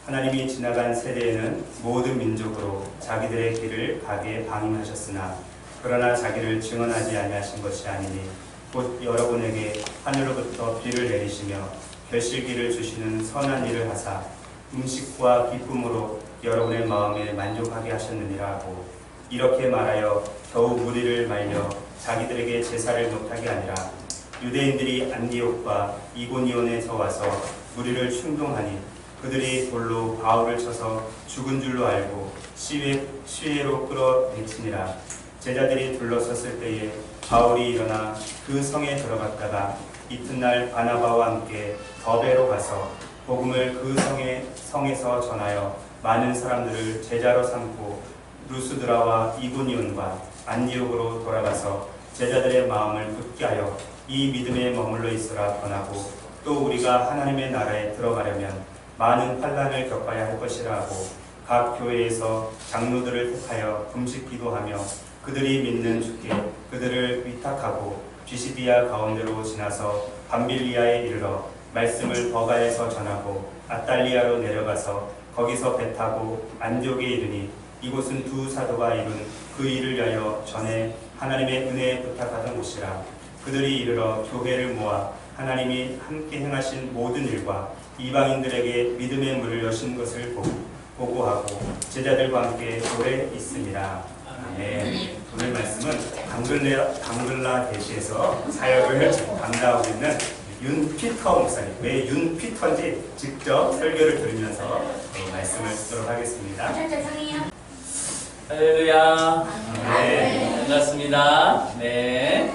하나님이 지나간 세대에는 모든 민족으로 자기들의 길을 가게 방임하셨으나 그러나 자기를 증언하지 아니하신 것이 아니니 곧 여러분에게 하늘로부터 비를 내리시며 결실기를 주시는 선한 일을 하사 음식과 기쁨으로 여러분의 마음에 만족하게 하셨느니라 하고 이렇게 말하여 겨우 무리를 말려 자기들에게 제사를 못하게 하니라. 유대인들이 안디옥과 이고니온에서 와서 무리를 충동하니 그들이 돌로 바울을 쳐서 죽은 줄로 알고 시외로 끌어내치니라. 제자들이 둘러섰을 때에 바울이 일어나 그 성에 들어갔다가 이튿날 바나바와 함께 더베로 가서 복음을 그 성에서 전하여 많은 사람들을 제자로 삼고 루스드라와 이고니온과 안디옥으로 돌아가서 제자들의 마음을 굳게 하여 이 믿음에 머물러 있으라 권하고 또 우리가 하나님의 나라에 들어가려면 많은 환난을 겪어야 할 것이라 하고 각 교회에서 장로들을 택하여 금식기도하며 그들이 믿는 주께 그들을 위탁하고 비시디아 가운데로 지나서 밤빌리아에 이르러 말씀을 버가에서 전하고 아달리아로 내려가서 거기서 배 타고 안디옥에 이르니 이곳은 두 사도가 이룬 그 일을 위하여 전에 하나님의 은혜에 부탁하던 곳이라. 그들이 이르러 교회를 모아 하나님이 함께 행하신 모든 일과 이방인들에게 믿음의 문을 여신 것을 보고하고 제자들과 함께 오래 있습니다. 네, 오늘 말씀은 방글라데시에서 사역을 감당하고 있는 윤피터 목사님, 왜 윤피터인지 직접 설교를 들으면서 말씀을 듣도록 하겠습니다. 할렐루야. 네, 반갑습니다. 네,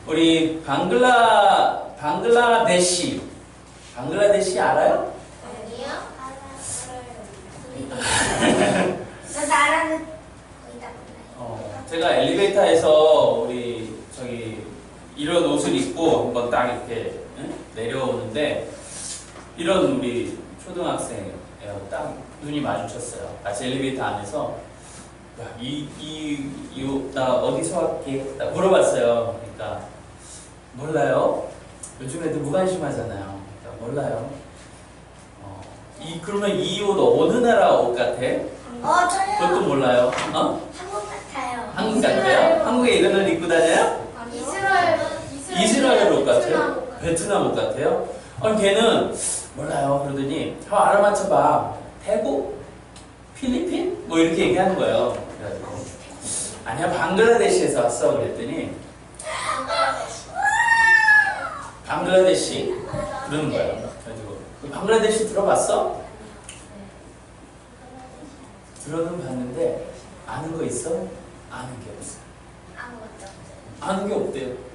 우리 방글라데시 알아요? 아니요. 알아요. 저 나라는 거의 다 몰라요. 제가 엘리베이터에서 우리 이런 옷을 입고 한번 딱 이렇게 내려오는데 이런 우리 초등학생이에요. 딱 눈이 마주쳤어요. 같이 엘리베이터 안에서 나 어디서 왔게? 딱 물어봤어요. 그러니까 몰라요. 요즘 애들 무관심하잖아요. 그러니까 몰라요. 그러면 이 옷 어느 나라 옷 같아? 저요. 그것도 몰라요. 한국 같아요. 한국 같아요? 한국에 이런 옷 입고 다녀요? 이스라엘 옷 같아요? 베트남 옷 같아요? 걔는 몰라요. 그러더니 알아맞혀봐. 태국? 필리핀? 뭐 이렇게 얘기하는 거예요. 그래가지고 아니야, 방글라데시에서 왔어. 그랬더니 방글라데시 그러는 거예요. 그래가지고 방글라데시 들어봤어? 들어는 봤는데 아는 거 있어? 아는 게 없어. 아무것도 없어요. 아는 게 없대요.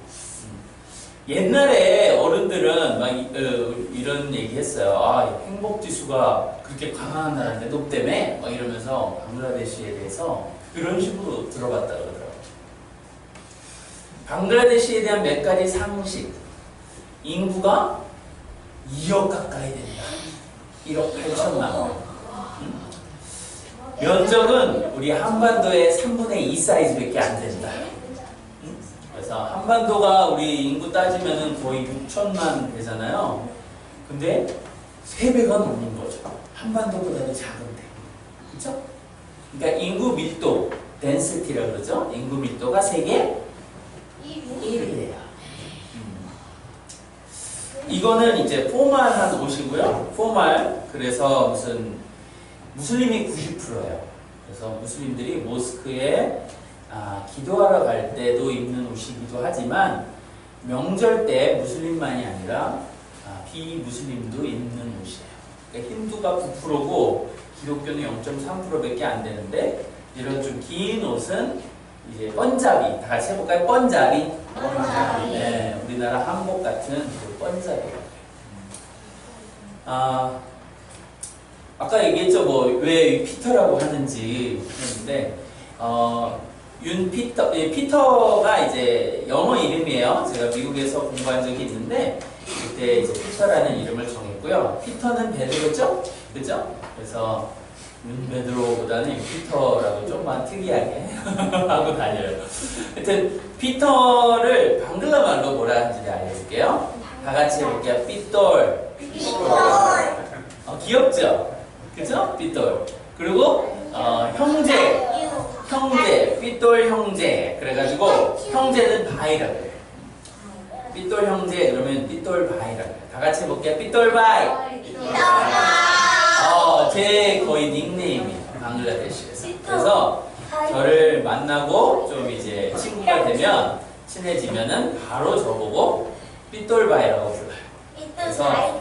옛날에 어른들은 막 이런 얘기 했어요. 행복지수가 그렇게 강한 나라인데 높다며? 막 이러면서 방글라데시에 대해서 그런 식으로 들어봤다 그러더라고요. 방글라데시에 대한 몇 가지 상식. 인구가 2억 가까이 된다. 1억 8천만 원. 면적은 우리 한반도의 3분의 2 사이즈밖에 안 된다. 그래서 한반도가 우리 인구 따지면은 거의 6천만 되잖아요. 근데 3배가 넘는 거죠. 한반도보다도 작은데. 그렇죠? 그러니까 인구 밀도, 덴시티라 그러죠. 인구 밀도가 세계 1위예요. 이거는 이제 포멀한 옷이고요. 포멀. 그래서 무슬림이 90%예요. 그래서 무슬림들이 모스크에 기도하러 갈 때도 입는 옷이기도 하지만 명절 때 무슬림만이 아니라 비무슬림도 입는 옷이에요. 그러니까 힌두가 9%고 기독교는 0.3%밖에 안 되는데 이런 좀 긴 옷은 이제 번자비, 다 같이 해볼까요? 번자비. 네, 우리나라 한복 같은 그 번자비예요. 아까 얘기했죠, 왜 피터라고 하는지 했는데 피터가 이제 영어 이름이에요. 제가 미국에서 공부한 적이 있는데 그때 이제 피터라는 이름을 정했고요. 피터는 베드로죠, 그죠? 그래서 베드로보다는 피터라고 좀만 특이하게 하고 다녀요. 하여튼 피터를 방글라 말로 뭐라 하는지 알려줄게요. 다 같이 해볼게요. 삐돌. 귀엽죠? 그죠? 삐돌. 그리고 형제, 삐돌 형제. 그래가지고 형제는 바이라고 해요. 삐돌 형제 그러면 삐돌 바이라고 해요. 다 같이 해볼게요. 삐돌 바이. 제 거의 닉네임이에요. 방글라데시에서. 그래서 저를 만나고 좀 이제 친구가 되면 친해지면은 바로 저보고 삐돌 바이라고 불러요. 그래서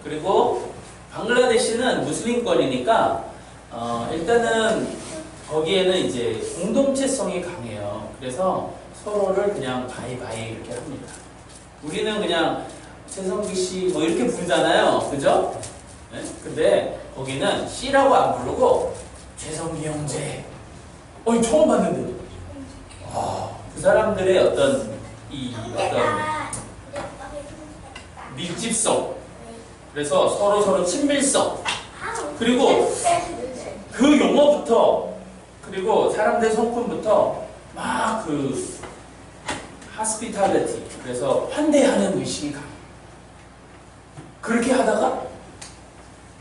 그리고 방글라데시는 무슬림권이니까 일단은 거기에는 이제 공동체성이 강해요. 그래서 서로를 그냥 바이바이 이렇게 합니다. 우리는 그냥 최성기 씨 뭐 이렇게 부르잖아요. 그죠? 네? 근데 거기는 씨라고 안 부르고 최성기 형제. 처음 봤는데. 그 사람들의 어떤 밀집성. 그래서 서로 친밀성. 그리고 그 용어부터 그리고 사람들 성품부터 막 그 하스피탈리티 그래서 환대하는 의식이 강해. 그렇게 하다가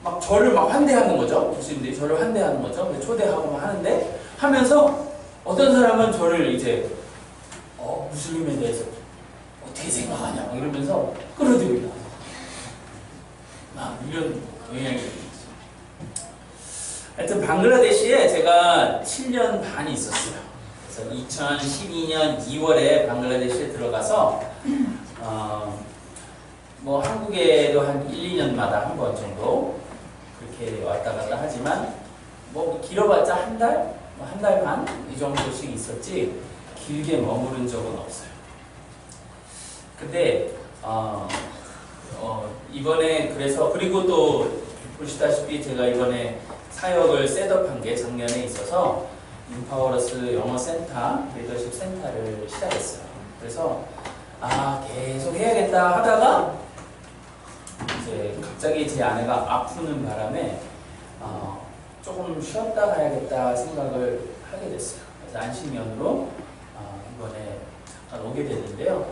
막 저를 막 환대하는 거죠. 무슬림들이 저를 환대하는 거죠. 초대하고 막 하는데 하면서 어떤 사람은 저를 이제 무슬림에 대해서 어떻게 생각하냐 막 이러면서 끌어들입니다. 막 이런 영향이 있어요. 하여튼 방글라데시에 제가 7년 반 있었어요. 그래서 2012년 2월에 방글라데시에 들어가서 뭐 한국에도 한 1, 2년마다 한 번 정도 그렇게 왔다 갔다 하지만 뭐 길어봤자 한 달? 한 달 반? 이 정도씩 있었지 길게 머무른 적은 없어요. 근데 이번에 그래서 그리고 또 보시다시피 제가 이번에 사역을 셋업한 게 작년에 있어서 인파워러스 영어 센터, 리더십 센터를 시작했어요. 그래서 계속 해야겠다 하다가 이제 갑자기 제 아내가 아프는 바람에 조금 쉬었다 가야겠다 생각을 하게 됐어요. 그래서 안식년으로 이번에 잠깐 오게 됐는데요.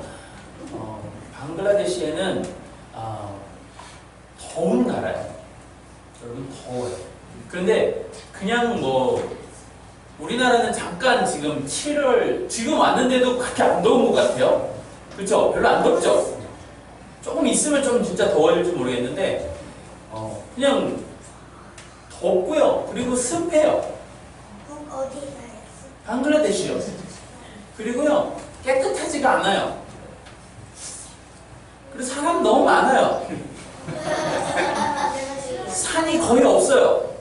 방글라데시에는 더운 나라예요. 여러분 더워요. 그런데 그냥 뭐 우리나라는 잠깐 지금 7월 지금 왔는데도 그렇게 안 더운 것 같아요. 그렇죠? 별로 안 덥죠? 조금 있으면 좀 진짜 더워질지 모르겠는데 그냥 덥고요. 그리고 습해요. 어디 가요? 방글라데시요. 그리고요 깨끗하지가 않아요. 그리고 사람 너무 많아요. 산이 거의 없어요.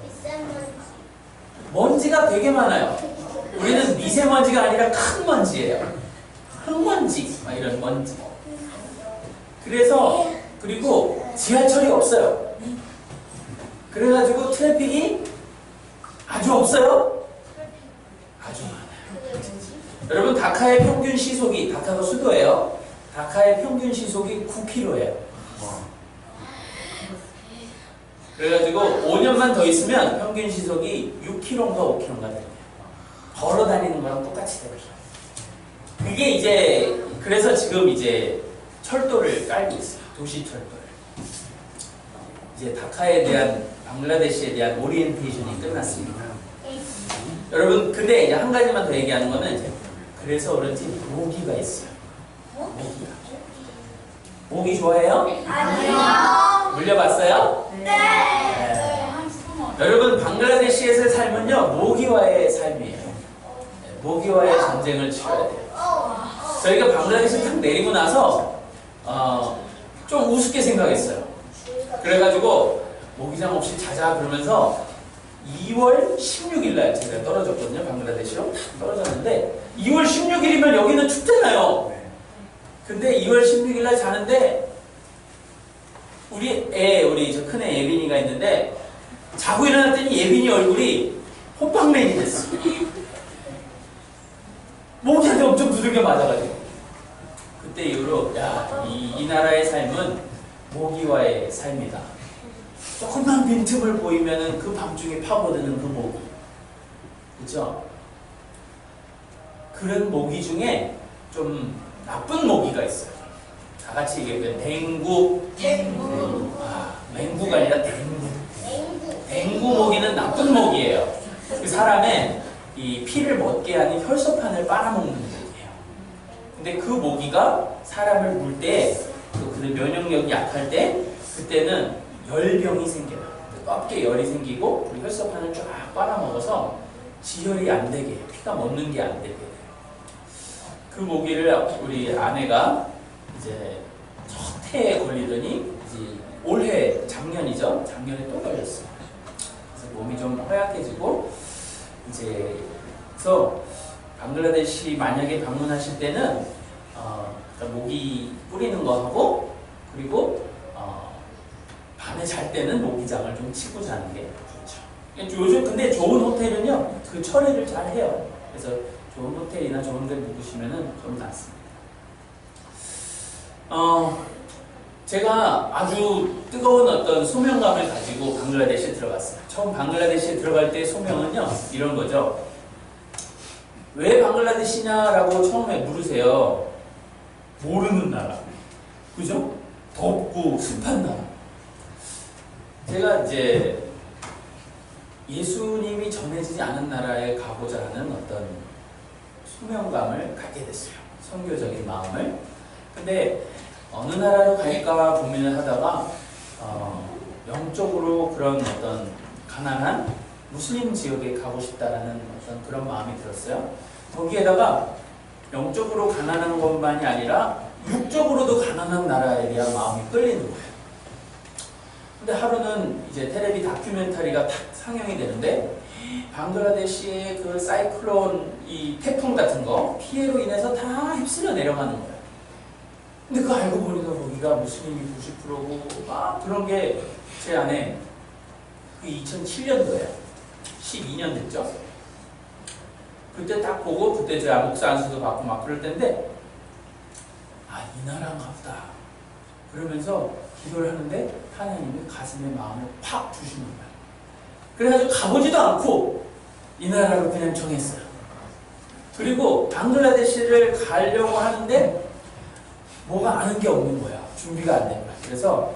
먼지가 되게 많아요. 우리는 미세먼지가 아니라 큰 먼지예요. 흙먼지, 막 이런 먼지. 그래서 그리고 지하철이 없어요. 그래가지고 트래픽이 아주 없어요. 아주 많아요. 여러분 다카의 평균 시속이 다카가 수도예요. 다카의 평균 시속이 9km예요. 그래가지고 5년만 더 있으면 평균 시속이 6km인가 5km인가 됩니다. 걸어 다니는 거랑 똑같이 돼요. 그게 이제 그래서 지금 이제 철도를 깔고 있어요. 도시 철도를. 이제 다카에 대한 방글라데시에 대한 오리엔테이션이 끝났습니다. 여러분 근데 이제 한 가지만 더 얘기하는 거는 이제 그래서 그런지 모기가 있어요. 모기가. 모기 좋아해요? 아니요. 물려봤어요? 네. 여러분 방글라데시에서의 삶은요 모기와의 삶이에요. 모기와의 전쟁을 치러야 돼요. 저희가 방글라데시 탁 내리고 나서 좀 우습게 생각했어요. 그래가지고 모기장 없이 자자 그러면서 2월 16일 날 제가 떨어졌거든요. 방글라데시로 떨어졌는데 2월 16일이면 여기는 춥잖아요. 근데 2월 16일 날 자는데 우리 저 큰애 예빈이가 있는데 자고 일어났더니 예빈이 얼굴이 호빵맨이 됐어. 모기한테 엄청 두들겨 맞아가지고 그때 이후로 이 나라의 삶은 모기와의 삶이다. 조금만 빈틈을 보이면은 그 밤중에 파고드는 그 모기, 그렇죠? 그런 모기 중에 좀 나쁜 모기가 있어요. 다 같이 얘기하면 맹구. 맹구가 아니라 댕구. 나쁜 모기예요. 그 사람의 이 피를 먹게 하는 혈소판을 빨아먹는 모기예요. 근데 그 모기가 사람을 물 때, 또 그 면역력이 약할 때, 그때는 열병이 생겨요. 껍게 열이 생기고 그 혈소판을 쫙 빨아먹어서 지혈이 안 되게 해요. 피가 먹는 게 안 되게 해요. 그 모기를 우리 아내가 이제 첫 해에 걸리더니 이제 올해 작년이죠. 작년에 또 걸렸어요. 그래서 몸이 좀 허약해지고 이제 그래서 방글라데시 만약에 방문하실 때는 그러니까 모기 뿌리는 거 하고 그리고 밤에 잘 때는 모기장을 좀 치고 자는 게 좋죠. 요즘 근데 좋은 호텔은요 그 처리를 잘 해요. 그래서 좋은 호텔이나 좋은 데 묵으시면은 좀 낫습니다. 제가 아주 뜨거운 어떤 소명감을 가지고 방글라데시에 들어갔어요. 처음 방글라데시에 들어갈 때 소명은요 이런 거죠. 왜 방글라데시냐라고 처음에 물으세요. 모르는 나라, 그죠? 덥고 습한 나라. 제가 이제 예수님이 전해지지 않은 나라에 가고자 하는 어떤 소명감을 갖게 됐어요. 선교적인 마음을. 근데 어느 나라로 갈까 고민을 하다가 영적으로 그런 어떤 가난한 무슬림 지역에 가고 싶다라는 어떤 그런 마음이 들었어요. 거기에다가 영적으로 가난한 것만이 아니라 육적으로도 가난한 나라에 대한 마음이 끌리는 거예요. 근데 하루는 이제 텔레비 다큐멘터리가 탁 상영이 되는데 방글라데시의 그 사이클론 이 태풍 같은 거 피해로 인해서 다 휩쓸려 내려가는 거예요. 근데 그거 알고 보니까 거기가 무슬림이 90%고 막 그런 게 제 안에 그 2007년도에 12년 됐죠. 그때 딱 보고 그때 제가 목사 안수도 받고 막 그럴 때인데 이 나라인가 보다 그러면서 기도를 하는데 하나님이 가슴에 마음을 팍 주시는 거예요. 그래가지고 가보지도 않고 이 나라로 그냥 정했어요. 그리고 방글라데시를 가려고 하는데 뭐가 아는 게 없는 거야. 준비가 안 된 거야. 그래서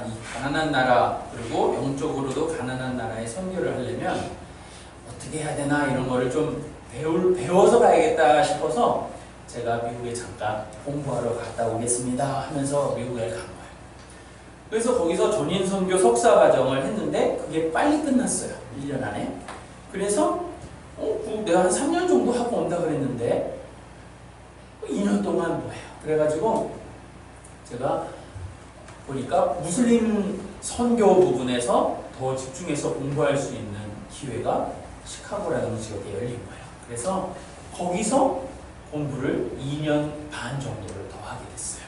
이 가난한 나라 그리고 영적으로도 가난한 나라에 선교를 하려면 어떻게 해야 되나 이런 거를 좀 배워서 가야겠다 싶어서 제가 미국에 잠깐 공부하러 갔다 오겠습니다 하면서 미국에 간 거예요. 그래서 거기서 전인선교 석사과정을 했는데 그게 빨리 끝났어요. 1년 안에. 그래서 내가 한 3년 정도 하고 온다 그랬는데 2년 동안 뭐예요. 그래가지고 제가 보니까 무슬림 선교 부분에서 더 집중해서 공부할 수 있는 기회가 시카고라는 지역에 열린 거예요. 그래서 거기서 공부를 2년 반 정도를 더 하게 됐어요.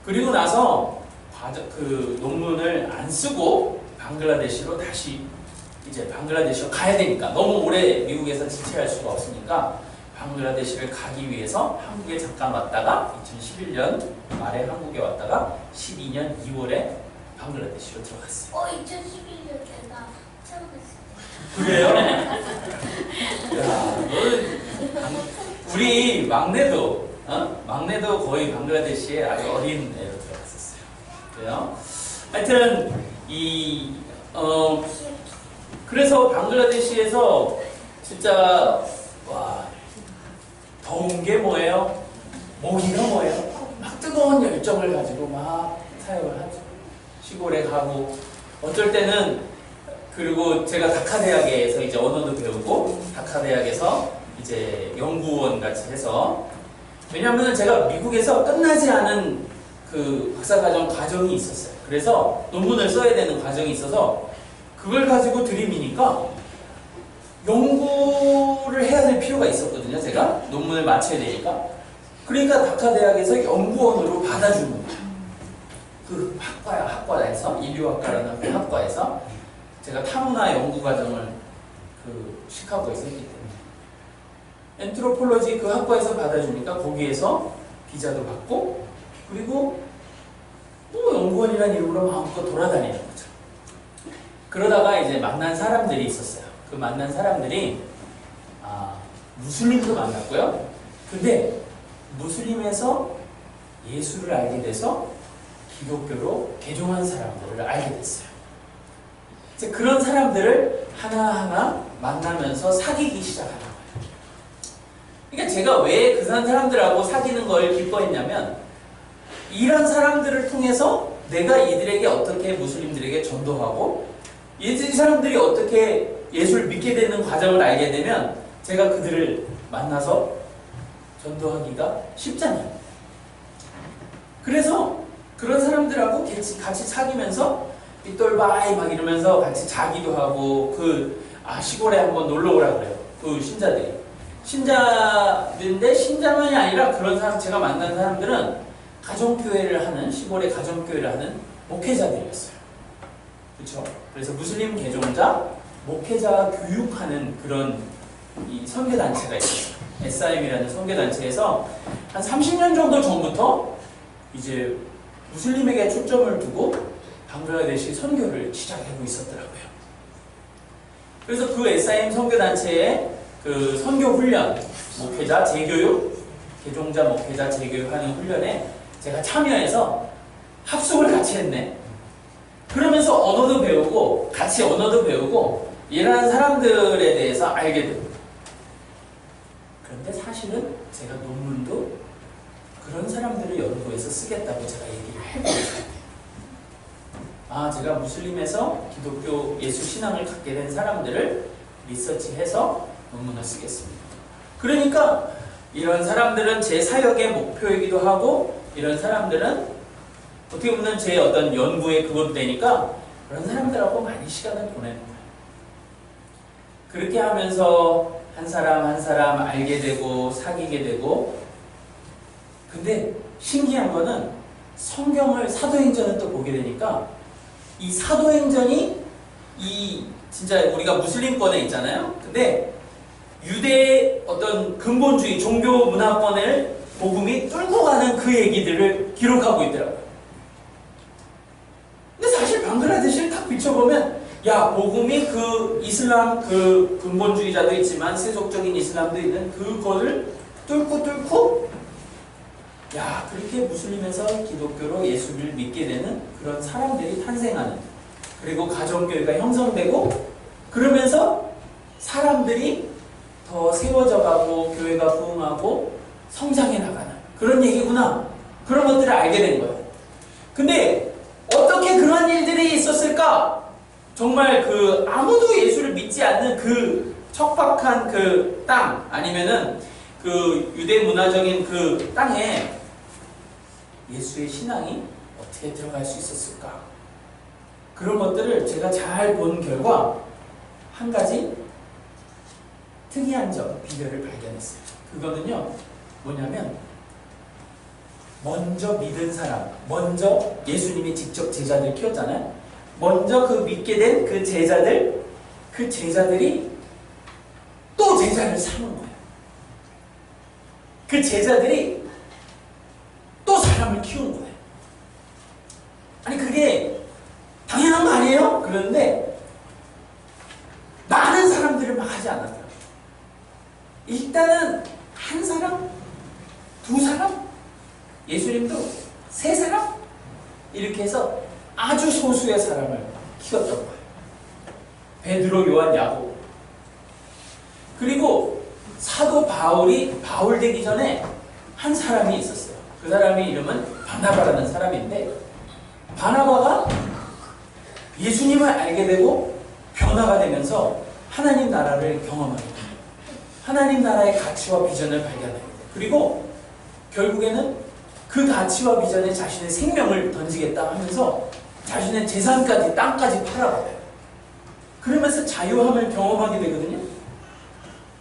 그리고 나서 그 논문을 안 쓰고 방글라데시로 다시 이제 방글라데시로 가야 되니까 너무 오래 미국에서 지체할 수가 없으니까 방글라데시를 가기 위해서 한국에 잠깐 왔다가 2011년 말에 한국에 왔다가 12년 2월에 방글라데시로 들어갔어요. 2011년 내가 처음 했어요. 그래요? 야, 우리 막내도 거의 방글라데시에 아주 어린 애로 들어갔었어요. 그래요? 하여튼 그래서 방글라데시에서 진짜 더운 게 뭐예요? 모기가 뭐예요? 막 뜨거운 열정을 가지고 막 사역을 하죠. 시골에 가고 어쩔 때는 그리고 제가 다카 대학에서 이제 언어도 배우고 다카 대학에서 이제 연구원 같이 해서 왜냐하면 제가 미국에서 끝나지 않은 그 박사과정 과정이 있었어요. 그래서 논문을 써야 되는 과정이 있어서 그걸 가지고 들이미니까 연구를 해야 될 필요가 있었거든요. 제가 논문을 마쳐야 되니까. 그러니까 다카 대학에서 연구원으로 받아주는 거예요. 그 학과에서 인류학과라는 그 학과에서 제가 타문화 연구 과정을 그 시카고에서 했기 때문에 엔트로폴로지 그 학과에서 받아주니까 거기에서 비자도 받고 그리고 또 연구원이라는 이름으로 마음껏 돌아다니는 거죠. 그러다가 이제 만난 사람들이 있었어요. 그 만난 사람들이 무슬림도 만났고요. 근데 무슬림에서 예수를 알게 돼서 기독교로 개종한 사람들을 알게 됐어요. 이제 그런 사람들을 하나하나 만나면서 사귀기 시작하는 거예요. 그러니까 제가 왜 그 사람들하고 사귀는 걸 기뻐했냐면 이런 사람들을 통해서 내가 이들에게 어떻게 무슬림들에게 전도하고 이 사람들이 어떻게 예수를 믿게 되는 과정을 알게 되면 제가 그들을 만나서 전도하기가 쉽잖아요. 그래서 그런 사람들하고 같이 사귀면서 삐똘바이 막 이러면서 같이 자기도 하고 시골에 한번 놀러 오라 그래요. 그 신자인데 신자만이 아니라 그런 사람 제가 만난 사람들은 가정교회를 하는 시골의 가정교회를 하는 목회자들이었어요. 그렇죠? 그래서 무슬림 개종자 목회자 교육하는 그런 이 선교단체가 있어요. SIM이라는 선교단체에서 한 30년 정도 전부터 이제 무슬림에게 초점을 두고 방글라데시 선교를 시작하고 있었더라고요. 그래서 그 SIM 선교단체의 그 선교 훈련, 목회자 재교육, 개종자 목회자 재교육하는 훈련에 제가 참여해서 합숙을 같이 했네. 그러면서 언어도 배우고 같이 언어도 배우고 이러한 사람들에 대해서 알게 됩니다. 그런데 사실은 제가 논문도 그런 사람들을 연구해서 쓰겠다고 제가 얘기를 해버렸어요. 제가 무슬림에서 기독교 예수 신앙을 갖게 된 사람들을 리서치해서 논문을 쓰겠습니다. 그러니까 이런 사람들은 제 사역의 목표이기도 하고 이런 사람들은 어떻게 보면 제 어떤 연구의 그것도 되니까 그런 사람들하고 많이 시간을 보내는 거예요. 그렇게 하면서 한 사람 한 사람 알게 되고 사귀게 되고 근데 신기한 거는 성경을 사도행전을 또 보게 되니까 이 사도행전이 진짜 우리가 무슬림권에 있잖아요. 근데 유대의 어떤 근본주의 종교 문화권을 복음이 뚫고 가는 그 얘기들을 기록하고 있더라고요. 근데 사실 방글라데시를 딱 비춰보면 복음이 그 이슬람 그 근본주의자도 있지만 세속적인 이슬람도 있는 그거를 뚫고 그렇게 무슬림에서 기독교로 예수를 믿게 되는 그런 사람들이 탄생하는 그리고 가정교회가 형성되고 그러면서 사람들이 더 세워져 가고 교회가 부흥하고 성장해 나가는 그런 얘기구나. 그런 것들을 알게 된 거예요. 근데 어떻게 그런 일들이 있었을까? 정말 아무도 예수를 믿지 않는 그 척박한 그 땅 아니면은 그 유대 문화적인 그 땅에 예수의 신앙이 어떻게 들어갈 수 있었을까? 그런 것들을 제가 잘 본 결과 한 가지 특이한 점, 비결을 발견했어요. 그거는요, 뭐냐면 먼저 믿은 사람, 먼저 예수님이 직접 제자들 키웠잖아요. 먼저 그 믿게 된 그 제자들이 또 제자를 삼은 거예요. 그 제자들이 또 사람을 키우는 거예요. 아니 그게 당연한 거 아니에요? 그런데 많은 사람들을 막 하지 않았더라고요. 일단은 한 사람, 두 사람, 예수님도 세 사람 이렇게 해서 아주 소수의 사람을 키웠던 거예요. 베드로, 요한, 야고보. 그리고 사도 바울 되기 전에 한 사람이 있었어요. 그 사람의 이름은 바나바라는 사람인데 바나바가 예수님을 알게 되고 변화가 되면서 하나님 나라를 경험하게 돼요. 하나님 나라의 가치와 비전을 발견하게 돼요. 그리고 결국에는 그 가치와 비전에 자신의 생명을 던지겠다 하면서 자신의 재산까지 땅까지 팔아버려요. 그러면서 자유함을 경험하게 되거든요.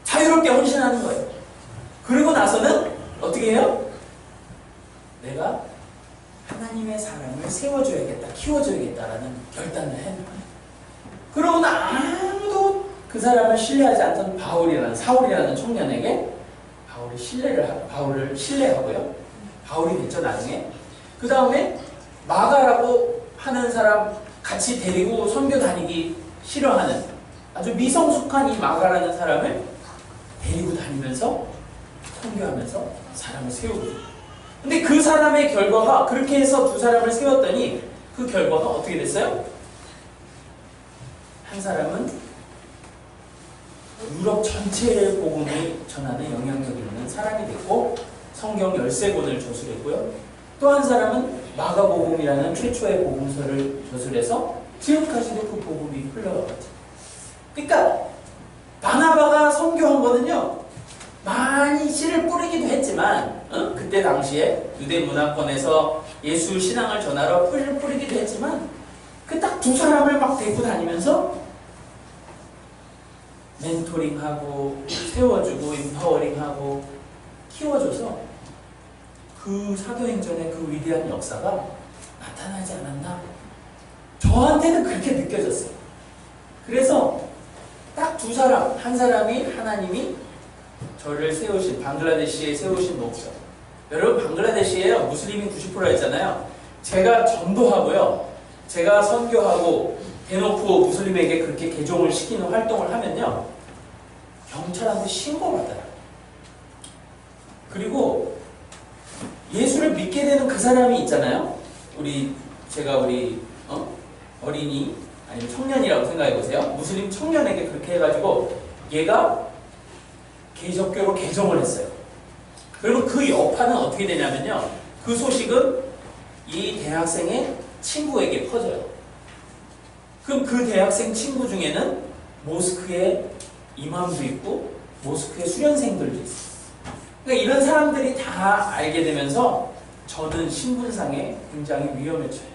자유롭게 헌신하는 거예요. 그리고 나서는 어떻게 해요? 내가 하나님의 사람을 세워줘야겠다, 키워줘야겠다라는 결단을 해요. 그러고는 아무도 그 사람을 신뢰하지 않던 사울이라는 청년에게 바울을 신뢰하고요. 바울이 됐죠, 나중에. 그 다음에 마가라고 하는 사람 같이 데리고 선교 다니기 싫어하는 아주 미성숙한 이 마가라는 사람을 데리고 다니면서 선교하면서 사람을 세우고. 근데 그 사람의 결과가 그렇게 해서 두 사람을 세웠더니 그 결과가 어떻게 됐어요? 한 사람은 유럽 전체의 복음이 전하는 영향력이 있는 사람이 됐고 성경 13권을 저술했고요. 또 한 사람은 마가복음이라는 최초의 복음서를 저술해서 지금까지도 그 복음이 흘러가죠. 그러니까 바나바가 선교한 거는요, 많이 씨를 뿌리기도 했지만 그때 당시에 유대 문화권에서 예수 신앙을 전하러 뿌리를 뿌리기도 했지만 그 딱 두 사람을 막 데리고 다니면서 멘토링하고 세워주고 임파워링하고 키워줘서 그 사도행전의 그 위대한 역사가 나타나지 않았나? 저한테는 그렇게 느껴졌어요. 그래서 딱 두 사람, 한 사람이 하나님이 저를 세우신, 방글라데시에 세우신 목사. 여러분, 방글라데시에요, 무슬림이 90% 했잖아요. 제가 전도하고요, 제가 선교하고 대놓고 무슬림에게 그렇게 개종을 시키는 활동을 하면요, 경찰한테 신고받아요. 그리고 예수를 믿게 되는 그 사람이 있잖아요. 제가 어린이 아니면 청년이라고 생각해 보세요. 무슬림 청년에게 그렇게 해가지고 얘가 개적교로 개종을 했어요. 그리고 그 여파는 어떻게 되냐면요, 그 소식은 이 대학생의 친구에게 퍼져요. 그럼 그 대학생 친구 중에는 모스크의 이맘도 있고 모스크의 수련생들도 있어요. 그러니까 이런 사람들이 다 알게 되면서 저는 신분상에 굉장히 위험해져요.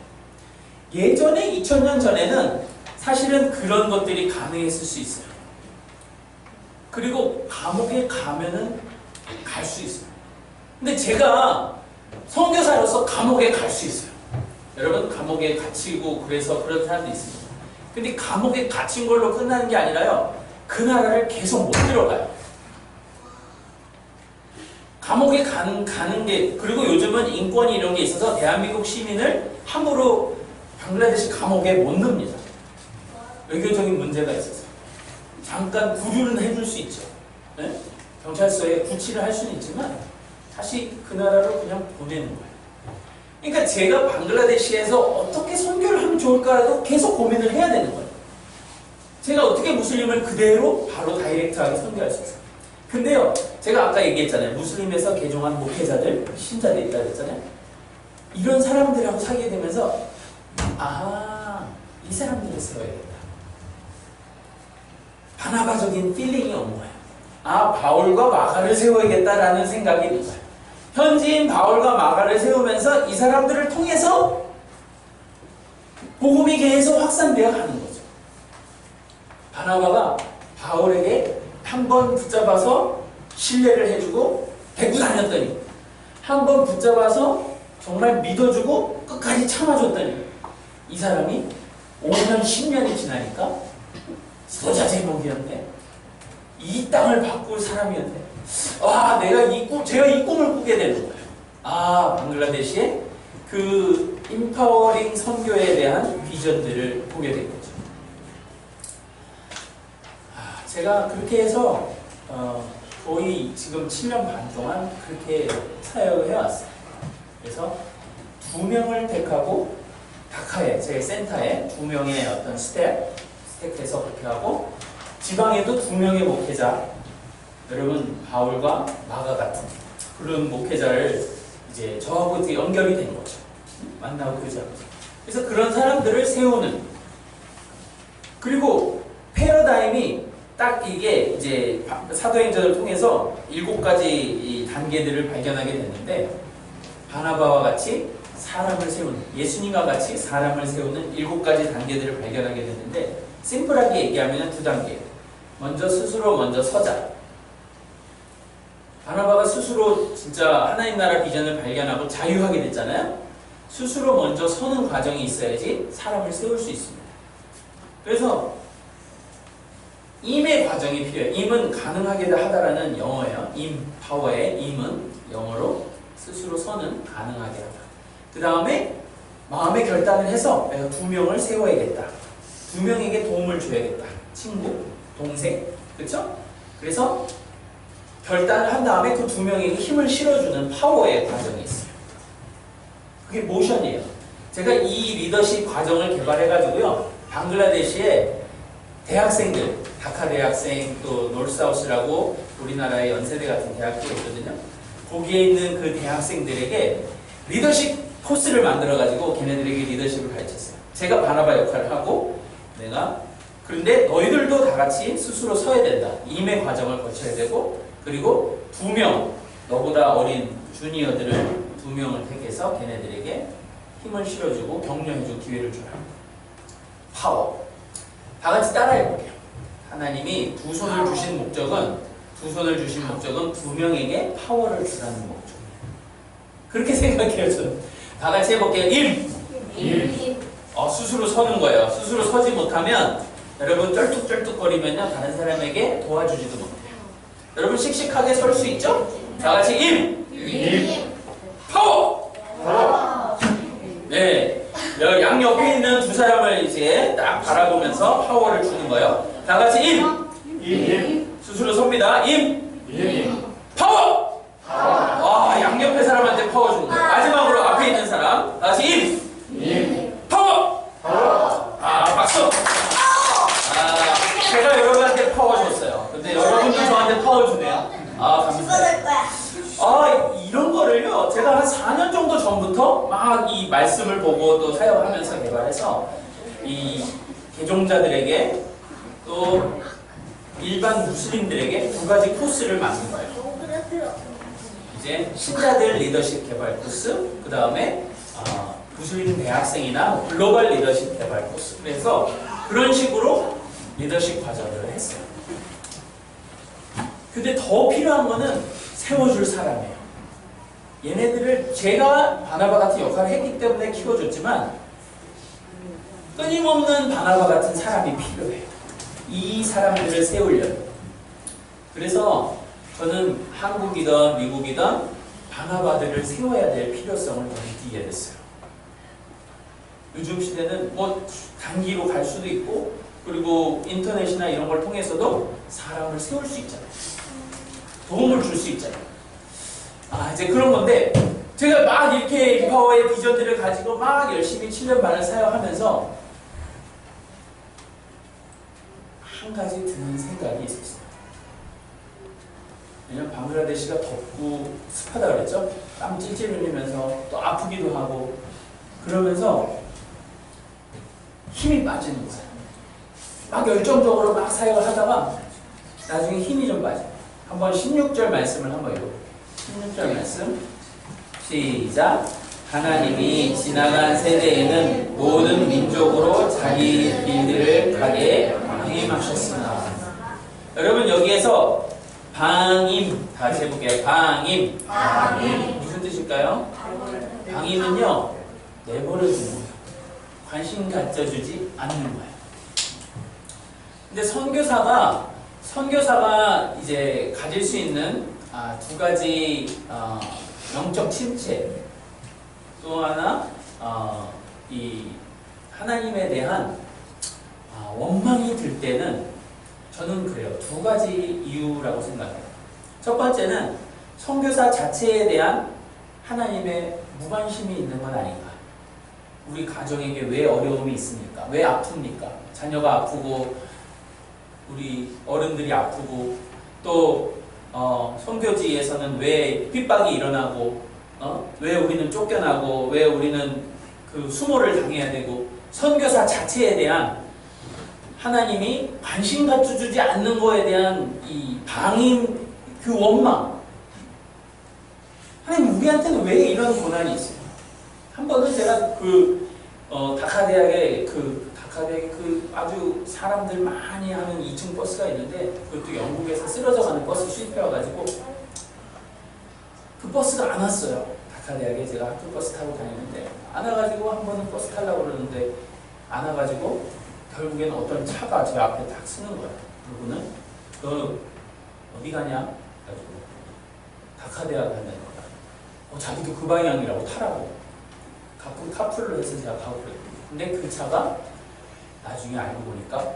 예전에 2000년 전에는 사실은 그런 것들이 가능했을 수 있어요. 그리고 감옥에 가면은 갈 수 있어요. 근데 제가 선교사로서 감옥에 갈 수 있어요. 여러분, 감옥에 갇히고 그래서 그런 사람도 있습니다. 근데 감옥에 갇힌 걸로 끝나는 게 아니라요, 그 나라를 계속 못 들어가요. 감옥에 가는 게, 그리고 요즘은 인권이 이런 게 있어서 대한민국 시민을 함부로 방글라데시 감옥에 못 넣습니다. 외교적인 문제가 있어서. 잠깐 구류는 해줄 수 있죠. 네? 경찰서에 구치를 할 수는 있지만 다시 그 나라로 그냥 보내는 거예요. 그러니까 제가 방글라데시에서 어떻게 선교를 하면 좋을까라도 계속 고민을 해야 되는 거예요. 제가 어떻게 무슬림을 그대로 바로 다이렉트하게 선교할 수 있어요. 근데요, 제가 아까 얘기했잖아요. 무슬림에서 개종한 목회자들, 신자들 있다고 했잖아요. 이런 사람들하고 사귀게 되면서 이 사람들을 세워야겠다. 바나바적인 필링이 온 거예요. 바울과 마가를 세워야겠다라는 생각이 있는 거예요. 현지인 바울과 마가를 세우면서 이 사람들을 통해서 복음이 계속 확산되어 가는 거죠. 바나바가 바울에게 한 번 붙잡아서 신뢰를 해주고 데리고 다녔더니, 한 번 붙잡아서 정말 믿어주고 끝까지 참아줬더니, 이 사람이 5년, 10년이 지나니까 지도자 제목이었네. 이 땅을 바꿀 사람이었네. 제가 이 꿈을 꾸게 되는 거예요. 방글라데시의 그 임파워링 선교에 대한 비전들을 보게 된 거죠. 제가 그렇게 해서 거의 지금 7년 반 동안 그렇게 사역을 해왔어요. 그래서 2명을 택하고 다카에, 제 센터에 2명의 어떤 스택해서 그렇게 하고, 지방에도 2명의 목회자, 여러분 바울과 마가 같은 그런 목회자를 이제 저하고 이제 연결이 된 거죠. 만나고 교제하고. 그래서 그런 사람들을 세우는, 그리고 패러다임이 딱 이게 이제 사도행전을 통해서 7가지 이 단계들을 발견하게 됐는데, 바나바와 같이 사람을 세우는, 예수님과 같이 사람을 세우는 7가지 단계들을 발견하게 됐는데, 심플하게 얘기하면 2단계예요. 먼저 스스로 먼저 서자. 바나바가 스스로 진짜 하나님 나라 비전을 발견하고 자유하게 됐잖아요. 스스로 먼저 서는 과정이 있어야지 사람을 세울 수 있습니다. 그래서 임의 과정이 필요해요. 임은 가능하게 하다라는 영어예요. 임, 파워의 임은 영어로 스스로 서는 가능하게 하다. 그 다음에 마음의 결단을 해서 내가 2명을 세워야겠다. 2명에게 도움을 줘야겠다. 친구, 동생, 그렇죠? 그래서 결단을 한 다음에 그 2명에게 힘을 실어주는 파워의 과정이 있어요. 그게 모션이에요. 제가 이 리더십 과정을 개발해가지고요, 방글라데시에 대학생들, 다카 대학생, 또 놀사우스라고 우리나라의 연세대 같은 대학교가 있거든요. 거기에 있는 그 대학생들에게 리더십 코스를 만들어가지고 걔네들에게 리더십을 가르쳤어요. 제가 바나바 역할을 하고 그런데 너희들도 다 같이 스스로 서야 된다. 임의 과정을 거쳐야 되고, 그리고 2명, 너보다 어린 주니어들을 2명을 택해서 걔네들에게 힘을 실어주고 격려해줄 기회를 줘라. 파워. 다 같이 따라해볼게요. 하나님이 두 손을 주신 목적은 2명에게 파워를 주라는 목적이에요. 그렇게 생각해요, 저는. 다 같이 해볼게요. 임! 스스로 서는 거예요. 스스로 서지 못하면 여러분 쩔뚝쩔뚝거리면요 다른 사람에게 도와주지도 못해요. 여러분 씩씩하게 설 수 있죠? 다 같이 임! 파워! 네, 양 옆에 있는 두 사람을 이제 딱 바라보면서 파워를 주는 거예요. 다 같이 임! 스스로 섭니다. 임! 파워! 양 옆에 사람한테 파워 주는 거예요. 마지막으로 앞에 있는 사람. 다 같이 임! 파워! 박수! 제가 여러분한테 파워 줬어요. 근데 여러분도 저한테 파워 주네요. 감사해요. 이런 거를요, 제가 한 4년 정도 전부터 막 이 말씀을 보고 또 사역하면서 개발해서 이 개종자들에게 또 일반 무슬림들에게 2가지 코스를 만든 거예요. 이제 신자들 리더십 개발 코스, 그 다음에 무슬림 대학생이나 글로벌 리더십 개발 코스. 그래서 그런 식으로 리더십 과정을 했어요. 근데 더 필요한 거는 세워줄 사람이에요. 얘네들을 제가 바나바 같은 역할을 했기 때문에 키워줬지만 끊임없는 바나바 같은 사람이 필요해요. 이 사람들을 세우려면. 그래서 저는 한국이든 미국이든 바나바들을 세워야 될 필요성을 느끼게 됐어요. 요즘 시대는 뭐 단기로 갈 수도 있고, 그리고 인터넷이나 이런 걸 통해서도 사람을 세울 수 있잖아요. 도움을 줄 수 있잖아요. 이제 그런 건데, 제가 막 이렇게 리파워의 비전들을 가지고 막 열심히 7년 반을 사역하면서 한 가지 드는 생각이 있었어요. 왜냐면 방글라데시가 덥고 습하다 그랬죠? 땀 찔찔 흘리면서 또 아프기도 하고 그러면서 힘이 빠지는 거예요. 막 열정적으로 막 사역을 하다가 나중에 힘이 좀 빠져요. 한번 16절 말씀을 한번 읽어볼게요. 16절 말씀 시작. 하나님이 지나간 세대에는 모든 민족으로 자기 일들을 가게 방임하셨으나. 여러분 여기에서 방임 다시 해볼게요. 방임 무슨 뜻일까요? 방임은요 내버려두는 거예요. 관심 가져주지 않는 거예요. 근데 선교사가 이제 가질 수 있는 2가지 영적 침체, 또 하나 이 하나님에 대한 원망이 들 때는 저는 그래요. 2가지 이유라고 생각해요. 첫 번째는 선교사 자체에 대한 하나님의 무관심이 있는 건 아닌가. 우리 가정에게 왜 어려움이 있습니까? 왜 아픕니까? 자녀가 아프고 우리 어른들이 아프고 또 선교지에서는 왜 핍박이 일어나고 왜 우리는 쫓겨나고 왜 우리는 그 수모를 당해야 되고, 선교사 자체에 대한 하나님이 관심 가져주지 않는 거에 대한 이 방임, 그 원망. 하나님 우리한테는 왜 이런 고난이 있어요? 한 번은 제가 다카대학에 아주 사람들 많이 하는 2층 버스가 있는데, 그것도 영국에서 쓰러져 가는 버스 수입해 와가지고 그 버스가 안 왔어요. 다카대학에 제가 학교 버스 타고 다니는데 안 와가지고 한 번은 버스 타려고 그러는데 안 와가지고 결국에는 어떤 차가 제 앞에 딱 쓰는 거예요. 그러고는 너 어디 가냐? 가지고 다카대학 가는 거야. 자기도 그 방향이라고 타라고. 가끔 카풀로 해서 제가 가고 그랬거든요. 근데 그 차가 나중에 알고 보니까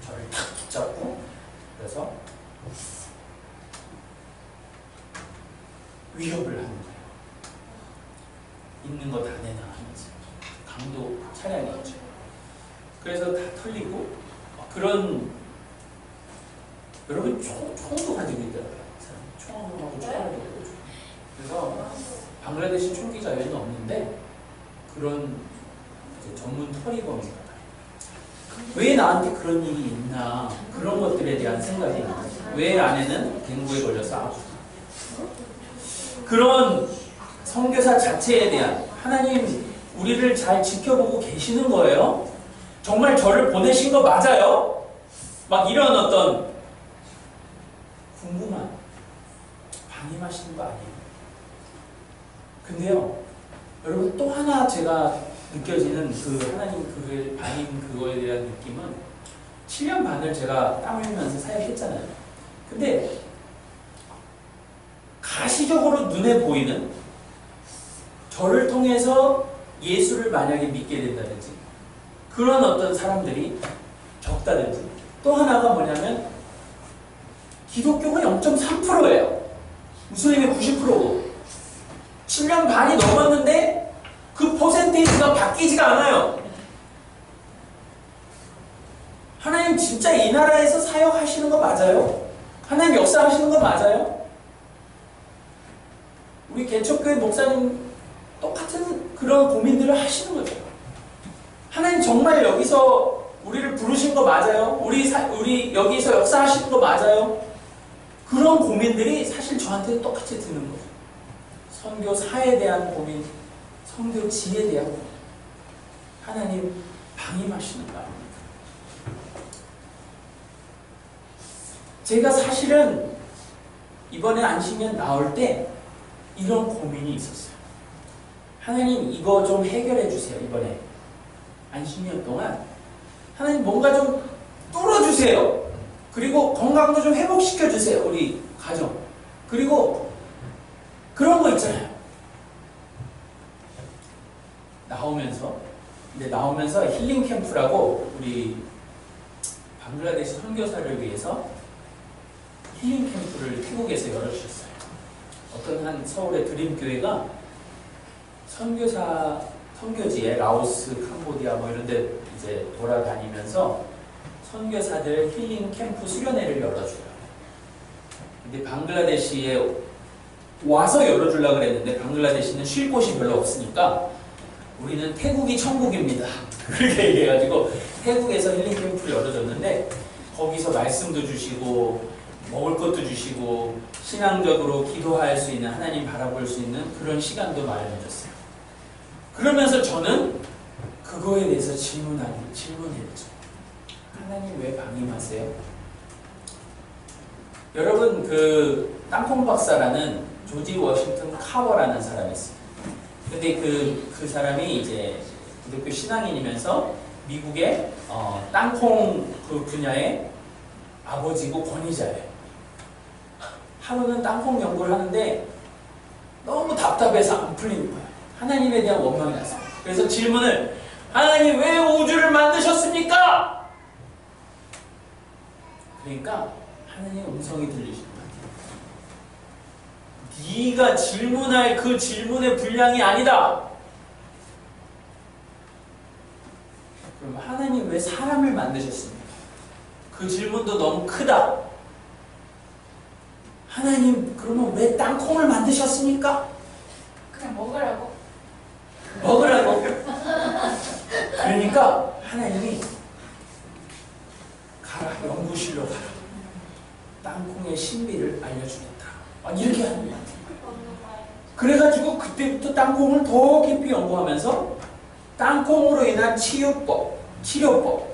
저를 탁 붙잡고, 그래서 위협을 하는 거예요. 있는 거 다 내놔 하면서. 강도 차량이었죠. 그래서 다 털리고 그런 여러분 총도 가지고 있더라고요. 총하고 총알을 가지고 있어요. 그래서 방글라데시 총기 자유는 없는데 그런 이제 전문 터리범입니다. 왜 나한테 그런 일이 있나 그런 것들에 대한 생각이 왜 아내는 댕구에 걸려서 아프나 그런 선교사 자체에 대한 하나님 우리를 잘 지켜보고 계시는 거예요? 정말 저를 보내신 거 맞아요? 막 이런 어떤 궁금한 방임하시는 거 아니에요? 근데요 여러분 또 하나 제가 느껴지는 그 하나님 그 방임 그거에 대한 느낌은 7년 반을 제가 땀 흘리면서 사역했잖아요. 근데 가시적으로 눈에 보이는 저를 통해서 예수를 만약에 믿게 된다든지 그런 어떤 사람들이 적다든지 또 하나가 뭐냐면 기독교가 0.3%예요. 무슬림이 90%고 7년 반이 넘었는데 그 퍼센테이지가 바뀌지가 않아요. 하나님 진짜 이 나라에서 사역하시는 거 맞아요? 하나님 역사하시는 거 맞아요? 우리 개척교회 목사님 똑같은 그런 고민들을 하시는 거죠. 하나님 정말 여기서 우리를 부르신 거 맞아요? 우리 여기서 역사하시는 거 맞아요? 그런 고민들이 사실 저한테 똑같이 드는 거죠. 선교사에 대한 고민, 선교지에 대한 고민. 하나님 방임하시는 거 아닙니까? 제가 사실은 이번에 안식년 나올 때 이런 고민이 있었어요. 하나님 이거 좀 해결해 주세요. 이번에 안식년 동안 하나님 뭔가 좀 뚫어주세요. 그리고 건강도 좀 회복시켜 주세요. 우리 가정. 그리고 그런 거 있잖아요. 나오면서 힐링 캠프라고 우리 방글라데시 선교사를 위해서 힐링 캠프를 태국에서 열어주셨어요. 어떤 한 서울의 드림교회가 선교지에 라오스, 캄보디아 뭐 이런 데 이제 돌아다니면서 선교사들 힐링 캠프 수련회를 열어줘요. 근데 방글라데시에 와서 열어주려고 그랬는데 방글라데시는 쉴 곳이 별로 없으니까 우리는 태국이 천국입니다. 그렇게 얘기해가지고 태국에서 힐링 캠프를 열어줬는데 거기서 말씀도 주시고 먹을 것도 주시고 신앙적으로 기도할 수 있는 하나님 바라볼 수 있는 그런 시간도 마련해줬어요. 그러면서 저는 그거에 대해서 질문했죠. 하나님 왜 방임하세요? 여러분 그 땅콩 박사라는 조지 워싱턴 카버라는 사람이 있어요. 근데 그 사람이 이제 기독교 신앙인이면서 미국의 땅콩 그 분야의 아버지고 권위자예요. 하루는 땅콩 연구를 하는데 너무 답답해서 안 풀리는 거예요. 하나님에 대한 원망이 났어요. 그래서 질문을 하나님 왜 우주를 만드셨습니까? 그러니까 하나님의 음성이 들리시는 거예요. 네가 질문할 그 질문의 분량이 아니다. 그럼 하나님 왜 사람을 만드셨습니까? 그 질문도 너무 크다. 하나님 그러면 왜 땅콩을 만드셨습니까? 그냥 먹으라고. 먹으라고. 그러니까 하나님이 가라, 연구실로 가라. 땅콩의 신비를 알려주겠다. 이렇게 하는 거야. 그래가지고 그때부터 땅콩을 더 깊이 연구하면서 땅콩으로 인한 치유법, 치료법,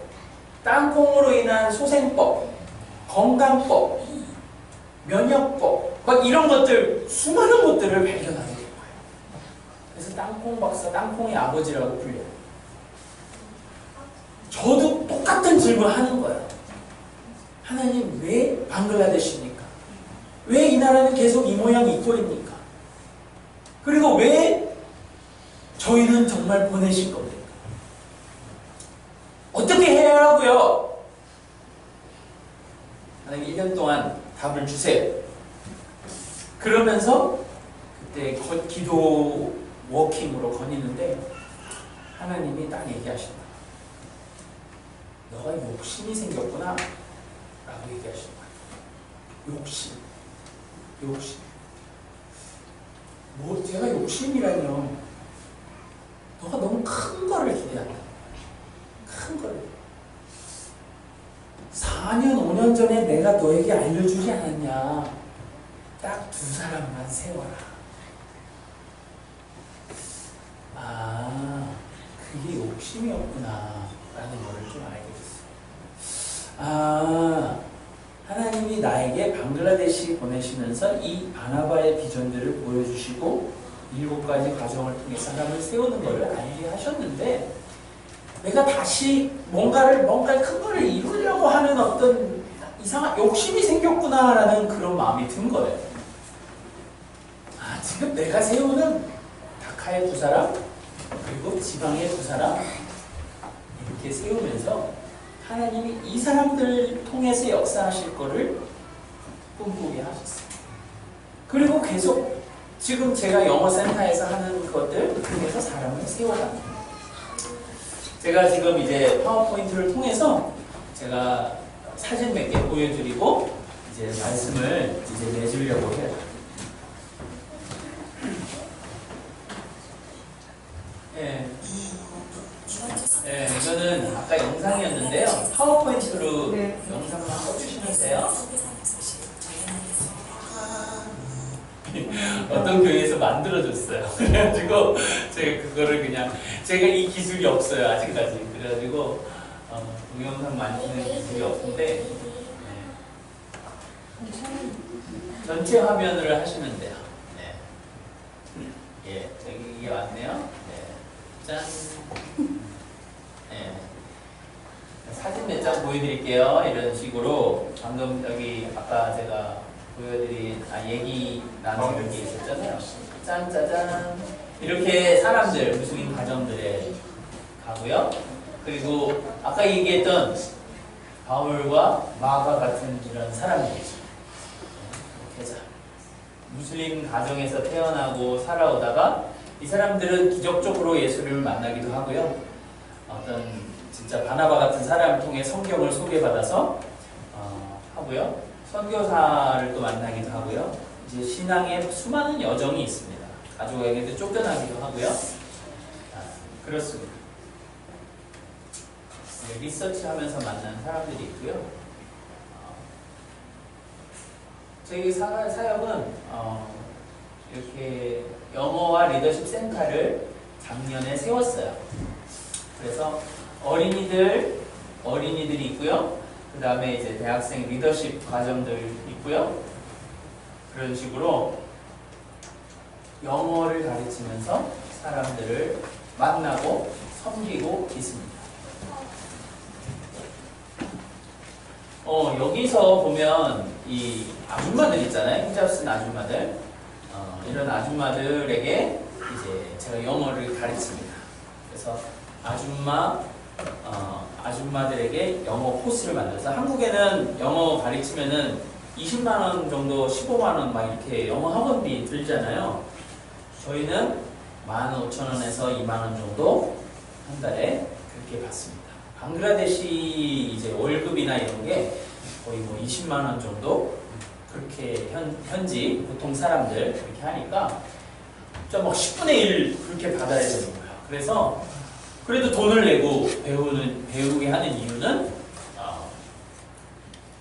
땅콩으로 인한 소생법, 건강법, 면역법, 막 이런 것들, 수많은 것들을 발견하게 된 거예요. 그래서 땅콩 박사, 땅콩의 아버지라고 불려요. 저도 똑같은 질문을 하는 거예요. 하나님 왜 방글라데시입니까? 왜 이 나라는 계속 이 모양 이 꼴입니까? 그리고 왜 저희는 정말 보내신 겁니까? 어떻게 해야 하고요? 하나님 1년 동안 답을 주세요. 그러면서 그때 기도 워킹으로 거니는데 하나님이 딱 얘기하신다. 너가 욕심이 생겼구나 라고 얘기하시는 거예요. 욕심. 뭐 제가 욕심이라뇨. 너가 너무 큰 거를 기대한다. 큰 거를. 4년, 5년 전에 내가 너에게 알려주지 않았냐. 딱 2사람만 세워라. 아, 그게 욕심이었구나 라는 거를 좀 알게 됐어요. 아, 하나님이 나에게 방글라데시 보내시면서 이 바나바의 비전들을 보여주시고 7가지 과정을 통해 사람을 세우는 것을 알게 하셨는데, 내가 다시 뭔가를 큰 거를 이루려고 하는 어떤 이상한 욕심이 생겼구나라는 그런 마음이 든 거예요. 아, 지금 내가 세우는 다카의 2사람, 그리고 지방의 2사람, 이렇게 세우면서 하나님이 이 사람들 통해서 역사하실 거를 꿈꾸게 하셨어요. 그리고 계속 지금 제가 영어센터에서 하는 것들 통해서 사람을 세워갑니다. 제가 지금 이제 파워포인트를 통해서 제가 사진 몇 개 보여드리고 이제 말씀을 이제 내주려고 해요. 이거는 아까 영상이었는데요. 파워포인트로 영상만 꺼주시면 돼요. 어떤 교회에서 만들어줬어요. 그래가지고 제가 그거를 그냥 제가 이 기술이 없어요 아직까지. 그래가지고 동영상 만드는 기술이 없는데 전체 화면을 하시면 돼요. 여기 이게 왔네요. 짠. 사진 몇 장 보여드릴게요. 이런 식으로 방금 여기 아까 제가 보여드린 얘기 나누는 게 있었잖아요. 짠 짜잔. 이렇게 사람들 무슬림 가정들에 가고요. 그리고 아까 얘기했던 바울과 마가 같은 이런 사람들이죠. 이렇게 무슬림 가정에서 태어나고 살아오다가 이 사람들은 기적적으로 예수를 만나기도 하고요. 어떤 진짜 바나바 같은 사람을 통해 성경을 소개받아서 하고요. 선교사를 또 만나기도 하고요. 이제 신앙에 수많은 여정이 있습니다. 가족에게도 쫓겨나기도 하고요. 그렇습니다. 리서치하면서 만난 사람들이 있고요. 저희 사역은 이렇게 영어와 리더십 센터를 작년에 세웠어요. 그래서 어린이들이 있고요. 그 다음에 이제 대학생 리더십 과정들 있고요. 그런 식으로 영어를 가르치면서 사람들을 만나고 섬기고 있습니다. 여기서 보면 이 아줌마들 있잖아요. 히잡 쓴 아줌마들. 이런 아줌마들에게 이제 제가 영어를 가르칩니다. 그래서 아줌마들에게 영어 코스를 만들어서, 한국에는 영어 가르치면은 20만원 정도, 15만원 막 이렇게 영어 학원비 들잖아요. 저희는 15,000원에서 2만원 정도 한 달에 그렇게 받습니다. 방글라데시 이제 월급이나 이런 게 거의 뭐 20만원 정도 그렇게 현지 보통 사람들 그렇게 하니까 진짜 막 10분의 1 그렇게 받아야 되는 거예요. 그래서 그래도 돈을 내고 배우게 하는 이유는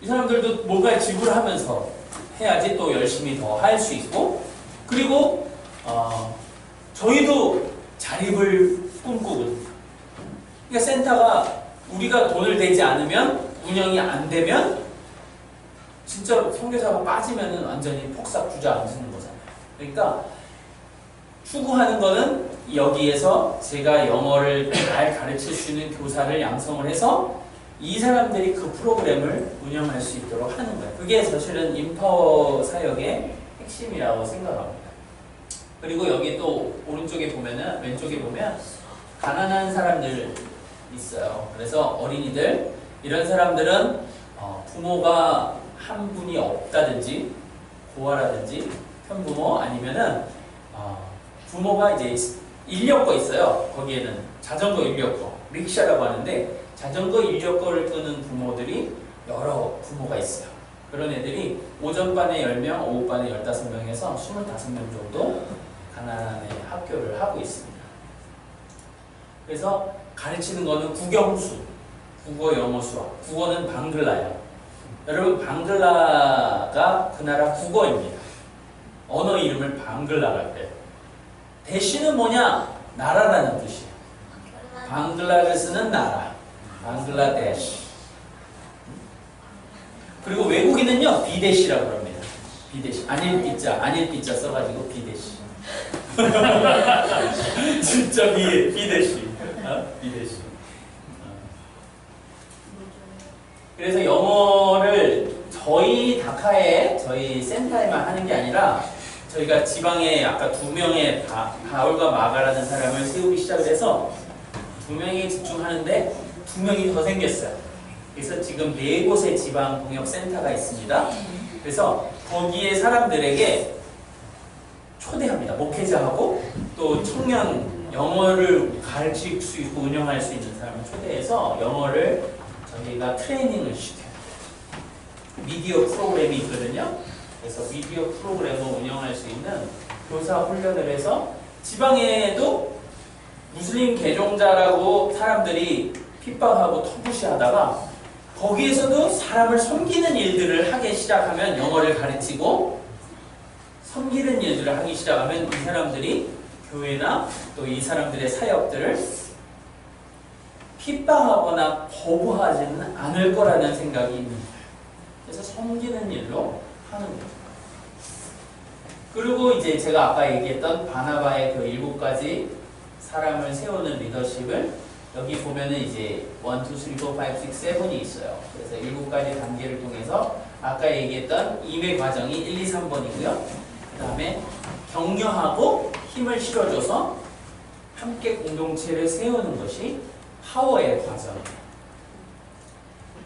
이 사람들도 뭔가 지불하면서 해야지 또 열심히 더 할 수 있고, 그리고 저희도 자립을 꿈꾸거든요. 그러니까 센터가 우리가 돈을 내지 않으면, 운영이 안 되면 진짜로 선교사가 빠지면은 완전히 폭삭 주저앉는 거잖아요. 그러니까 추구하는 거는 여기에서 제가 영어를 잘 가르칠 수 있는 교사를 양성을 해서 이 사람들이 그 프로그램을 운영할 수 있도록 하는 거예요. 그게 사실은 인파워 사역의 핵심이라고 생각합니다. 그리고 여기 또 왼쪽에 보면 가난한 사람들 있어요. 그래서 어린이들, 이런 사람들은 부모가 한 분이 없다든지 고아라든지 편부모, 아니면은 부모가 이제 인력거 있어요. 거기에는 자전거 인력거, 릭샤라고 하는데 자전거 인력거를 끄는 부모들이 여러 부모가 있어요. 그런 애들이 오전반에 10명, 오후반에 15명에서 25명 정도 가나안의 학교를 하고 있습니다. 그래서 가르치는 거는 국영수, 국어, 영어, 수학. 국어는 방글라예요. 여러분, 방글라가 그 나라 국어입니다. 언어 이름을 방글라라고 해요. 대시는 뭐냐? 나라라는 뜻이에요. 방글라를 쓰는 나라, 방글라데시. 그리고 외국인은요, 비데시라고 합니다. 비데시. 안일 삐자 써가지고 비데시. 진짜 비데시. 비데시. 그래서 영어를 저희 다카에, 저희 센터에만 하는 게 아니라 저희가 지방에 아까 2명의 바울과 마가라는 사람을 세우기 시작을 해서 2명이 집중하는데 2명이 더 생겼어요. 그래서 지금 4곳의 지방 공역센터가 있습니다. 그래서 거기에 사람들에게 초대합니다. 목회자하고 또 청년 영어를 가르칠 수 있고 운영할 수 있는 사람을 초대해서 영어를 저희가 트레이닝을 시켜요. 미디어 프로그램이 있거든요. 그래서 미디어 프로그램을 운영할 수 있는 교사 훈련을 해서 지방에도 무슬림 개종자라고 사람들이 핍박하고 터부시하다가 거기에서도 사람을 섬기는 일들을 하기 시작하면 영어를 가르치고 섬기는 일들을 하기 시작하면 이 사람들이 교회나 또 이 사람들의 사역들을 핍박하거나 거부하지는 않을 거라는 생각이 있습니다. 그래서 섬기는 일로 하는 거죠. 그리고 이제 제가 아까 얘기했던 바나바의 그 7가지 사람을 세우는 리더십을 여기 보면은 이제 1, 2, 3, 4, 5, 6, 7이 있어요. 그래서 7가지 단계를 통해서 아까 얘기했던 임의 과정이 1, 2, 3번이고요. 그 다음에 격려하고 힘을 실어줘서 함께 공동체를 세우는 것이 파워의 과정이에요.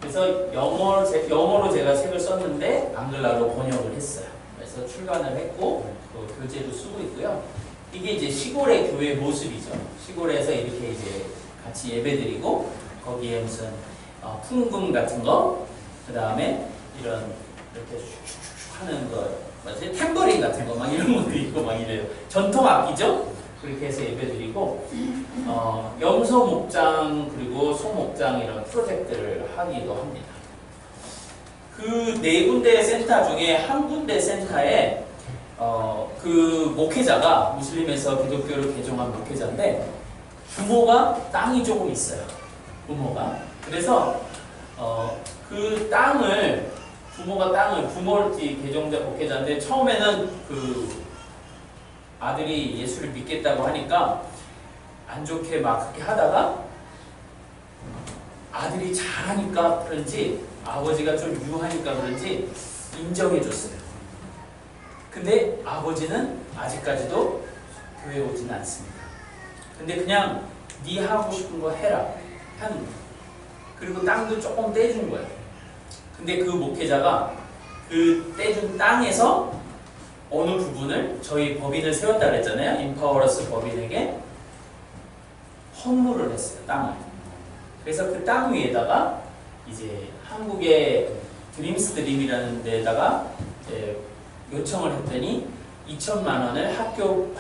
그래서 영어로 제가 책을 썼는데 앙글라로 번역을 했어요. 그래서 출간을 했고 또 교재도 쓰고 있고요. 이게 이제 시골의 교회 모습이죠. 시골에서 이렇게 이제 같이 예배드리고 거기에 무슨 풍금 같은 거, 그 다음에 이런 이렇게 슉슉슉 하는 거, 뭐지? 탬버린 같은 거 막 이런 것도 있고 막 이래요. 전통 악기죠? 그렇게 해서 예배드리고 염소 목장 그리고 소 목장 이런 프로젝트를 하기도 합니다. 그 4군데 센터 중에 한 군데 센터에 그 목회자가 무슬림에서 기독교를 개종한 목회자인데 부모가 땅이 조금 있어요. 부모가. 그래서 그 땅을 부모를 개종자 목회자인데 처음에는 그 아들이 예수를 믿겠다고 하니까 안 좋게 막 그렇게 하다가 아들이 잘하니까 그런지 아버지가 좀 유하니까 그런지 인정해 줬어요. 근데 아버지는 아직까지도 교회에 오지는 않습니다. 근데 그냥 네 하고 싶은 거 해라 하는 거예요. 그리고 땅도 조금 떼준 거예요. 근데 그 목회자가 그 떼준 땅에서 어느 부분을 저희 법인을 세웠다 그랬잖아요. 인파워러스 법인에게 헌물을 했어요. 땅을. 그래서 그 땅 위에다가 이제 한국의 드림스 드림이라는 데다가 요청을 했더니 2천만 원을 학교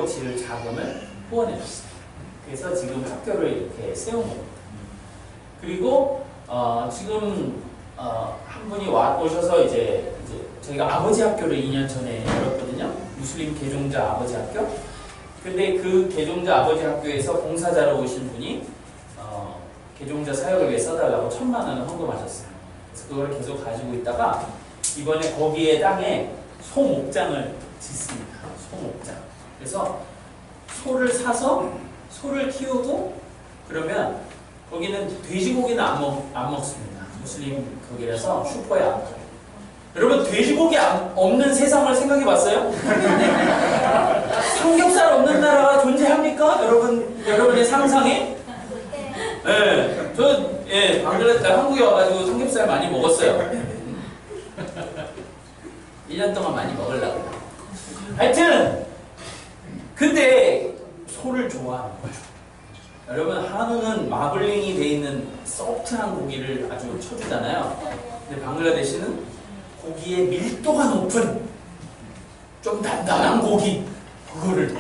지을 자금을 후원해 줬어요. 그래서 지금 학교를 이렇게 세운 겁니다. 그리고 지금 한 분이 오셔서 이제 저희가 아버지 학교를 2년 전에 열었거든요. 무슬림 개종자 아버지 학교. 근데 그 개종자 아버지 학교에서 봉사자로 오신 분이 개종자 사역을 위해 써달라고 1,000만 원을 헌금하셨어요. 그래서 그걸 계속 가지고 있다가 이번에 거기에 땅에 소 목장을 짓습니다. 소 목장. 그래서 소를 사서 소를 키우고 그러면 거기는 돼지고기는 안 먹습니다. 무슬림 거기라서 슈퍼에 안 가요. 여러분 돼지고기 없는 세상을 생각해 봤어요? 삼겹살 없는 나라가 존재합니까? 여러분의 상상에? 네, 방글라데시 한국에 와가지고 삼겹살 많이 먹었어요. 1년 동안 많이 먹으려고. 하여튼 근데 소를 좋아하는 거예요. 여러분 한우는 마블링이 돼 있는 소프트한 고기를 아주 쳐주잖아요. 근데 방글라데시는 고기의 밀도가 높은 좀 단단한 고기, 그거를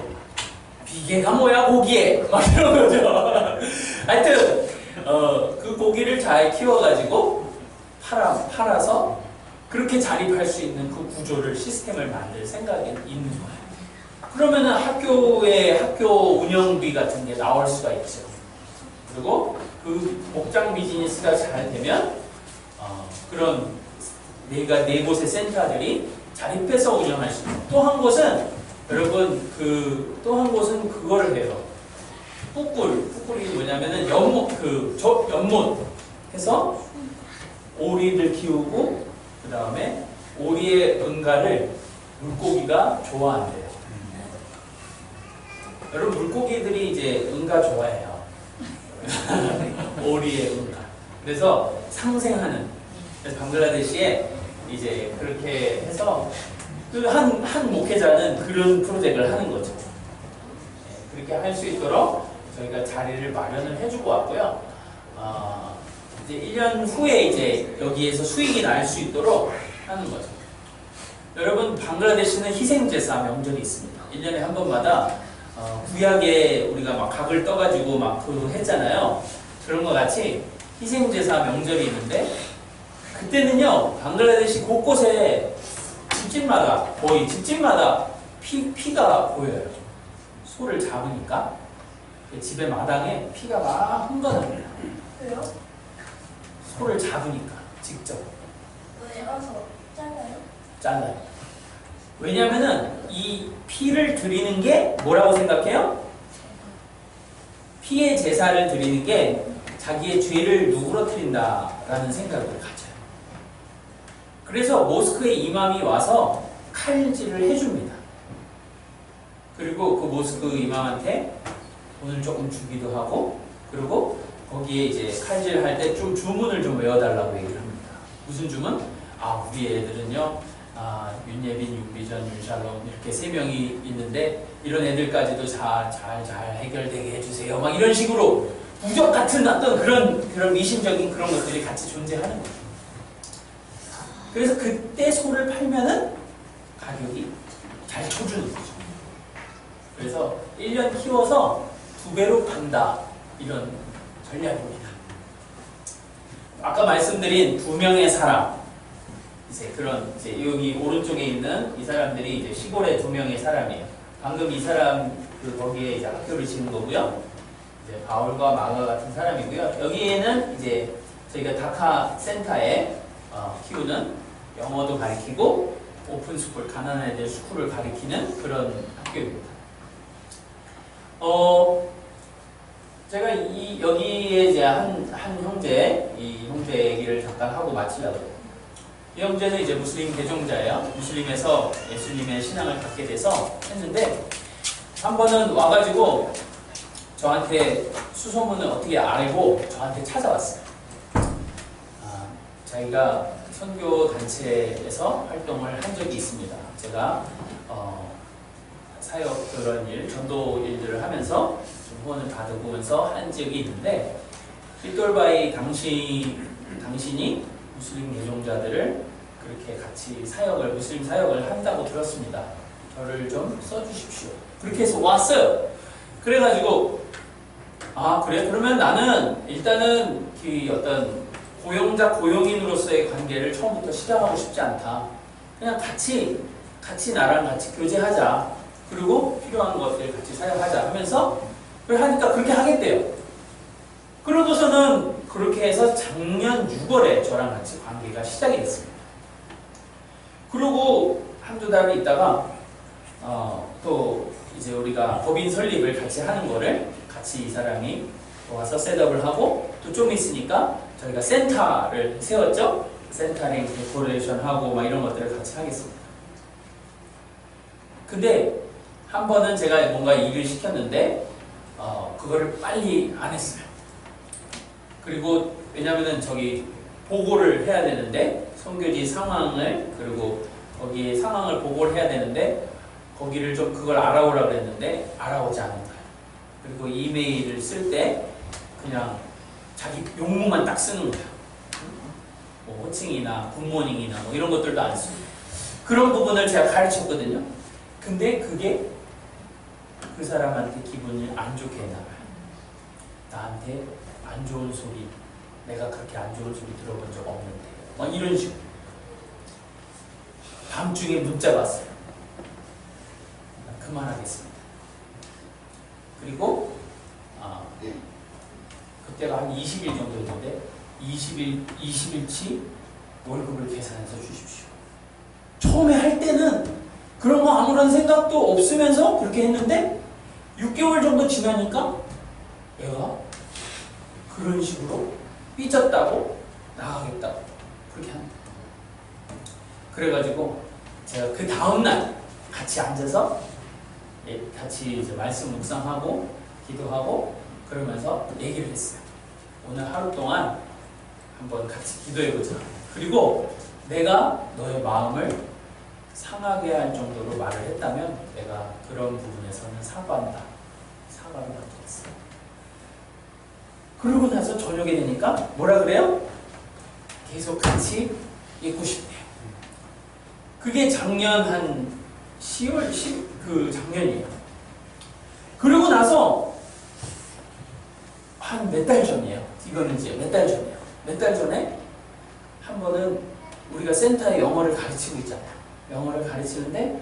비계가 뭐야 고기에 막 이런 거죠. 하여튼 그 고기를 잘 키워가지고 팔아서 그렇게 자립할 수 있는 그 구조를 시스템을 만들 생각이 있는 거예요. 그러면은 학교 운영비 같은 게 나올 수가 있죠. 그리고 그 목장 비즈니스가 잘 되면 그런 네 곳의 센터들이 자립해서 운영할 수 있고, 또 한 곳은 여러분 또 한 곳은 그거를 해요. 뿌꿀이 뭐냐면은 연못 해서 오리를 키우고 그 다음에 오리의 응가를 물고기가 좋아한대요. 여러분 물고기들이 이제 응가 좋아해요. 오리의 응가. 그래서 상생하는. 그래서 방글라데시에 이제 그렇게 해서 그 한 목회자는 그런 프로젝트를 하는 거죠. 그렇게 할 수 있도록 저희가 자리를 마련을 해주고 왔고요. 이제 1년 후에 이제 여기에서 수익이 날 수 있도록 하는 거죠. 여러분 방글라데시는 희생제사 명절이 있습니다. 1년에 한 번마다 구약에 우리가 막 각을 떠가지고 막 그거 했잖아요. 그런 것 같이 희생제사 명절이 있는데, 그때는요 방글라데시 곳곳에 거의 집집마다 피가 보여요. 소를 잡으니까 집의 마당에 피가 막 흥건합니다. 왜요? 소를 잡으니까 직접 왜 가서 잘라요? 잘라요. 왜냐면은 이 피를 드리는 게 뭐라고 생각해요? 피의 제사를 드리는 게 자기의 죄를 누그러뜨린다라는 생각을 가져요. 그래서 모스크에 이맘이 와서 칼질을 해줍니다. 그리고 그 모스크 이맘한테 돈을 조금 주기도 하고, 그리고 거기에 이제 칼질할 때 좀 주문을 좀 외워달라고 얘기를 합니다. 무슨 주문? 우리 애들은요, 윤예빈, 윤비전, 윤샬롬 이렇게 3명이 있는데 이런 애들까지도 잘 해결되게 해주세요. 막 이런 식으로 부적 같은 어떤 그런 미심적인 그런 것들이 같이 존재하는 거죠. 그래서 그때 소를 팔면은 가격이 잘 쳐주는 거죠. 그래서 1년 키워서 2배로 판다, 이런 전략입니다. 아까 말씀드린 2명의 사람, 이제 여기 오른쪽에 있는 이 사람들이 이제 시골의 2명의 사람이에요. 방금 이 사람 거기에 이제 학교를 지은 거고요. 이제 바울과 마가 같은 사람이고요. 여기에는 이제 저희가 다카 센터에 키우는 영어도 가르치고 오픈스쿨, 가난한 애들 스쿨을 가르치는 그런 학교입니다. 제가 여기에 이제 한 형제, 이 형제 얘기를 잠깐 하고 마치려고 해요. 이 형제는 이제 무슬림 개종자예요. 무슬림에서 예수님의 신앙을 갖게 돼서 했는데, 한 번은 와가지고 저한테 수소문을 어떻게 알고 저한테 찾아왔어요. 자기가 선교 단체에서 활동을 한 적이 있습니다. 제가 사역 그런 일, 전도 일들을 하면서 좀 후원을 받으면서 한 적이 있는데, 필돌바이 당신이 무슬림 개종자들을 그렇게 같이 무슬림 사역을 한다고 들었습니다. 저를 좀 써주십시오. 그렇게 해서 왔어요. 그래가지고 그래? 그러면 나는 일단은 그 어떤 고용인으로서의 관계를 처음부터 시작하고 싶지 않다. 그냥 같이 나랑 같이 교제하자. 그리고 필요한 것들 같이 사용하자 하면서 하니까 그렇게 하겠대요. 그러고서는 그렇게 해서 작년 6월에 저랑 같이 관계가 시작이 됐습니다. 그러고 한두 달을 있다가 또 이제 우리가 법인 설립을 같이 하는 거를 같이 이 사람이 와서 셋업을 하고, 또 좀 있으니까 저희가 센터를 세웠죠. 센터링, 데코레이션 하고 막 이런 것들을 같이 하겠습니다. 근데 한 번은 제가 뭔가 일을 시켰는데 그거를 빨리 안 했어요. 그리고 왜냐면은 저기 보고를 해야 되는데, 선교지 상황을, 그리고 거기에 상황을 보고를 해야 되는데 거기를 좀 그걸 알아오라고 그랬는데 알아오지 않은 거예요. 그리고 이메일을 쓸 때 그냥 자기 용무만 딱 쓰는 거예요. 뭐 호칭이나 굿모닝이나 뭐 이런 것들도 안 쓰고 그런 부분을 제가 가르쳤거든요. 근데 그게 그 사람한테 기분을 안 좋게 했나 봐요. 나한테 안 좋은 소리, 내가 그렇게 안 좋은 소리 들어본 적 없는데 막 이런 식으로 밤중에 문자가 왔어요. 그만하겠습니다. 그리고 그때가 한 20일 정도였는데 20일치 월급을 계산해서 주십시오. 처음에 할 때는 그런 거 아무런 생각도 없으면서 그렇게 했는데 6개월 정도 지나니까 얘가 그런 식으로 삐졌다고 나가겠다고 그렇게 합니다. 그래가지고 제가 그 다음날 같이 앉아서 같이 이제 말씀 묵상하고 기도하고 그러면서 얘기를 했어요. 오늘 하루 동안 한번 같이 기도해보자. 그리고 내가 너의 마음을 상하게 할 정도로 말을 했다면 내가 그런 부분에서는 사과한다. 사과를 받겠어요. 그러고 나서 저녁에 되니까 뭐라 그래요? 계속 같이 있고 싶대요. 그게 작년 한 10월 그 작년이에요. 그러고 나서 한 몇 달 전이에요. 이거는 이제 몇 달 전이에요. 몇 달 전에 한 번은 우리가 센터에 영어를 가르치고 있잖아요. 영어를 가르치는데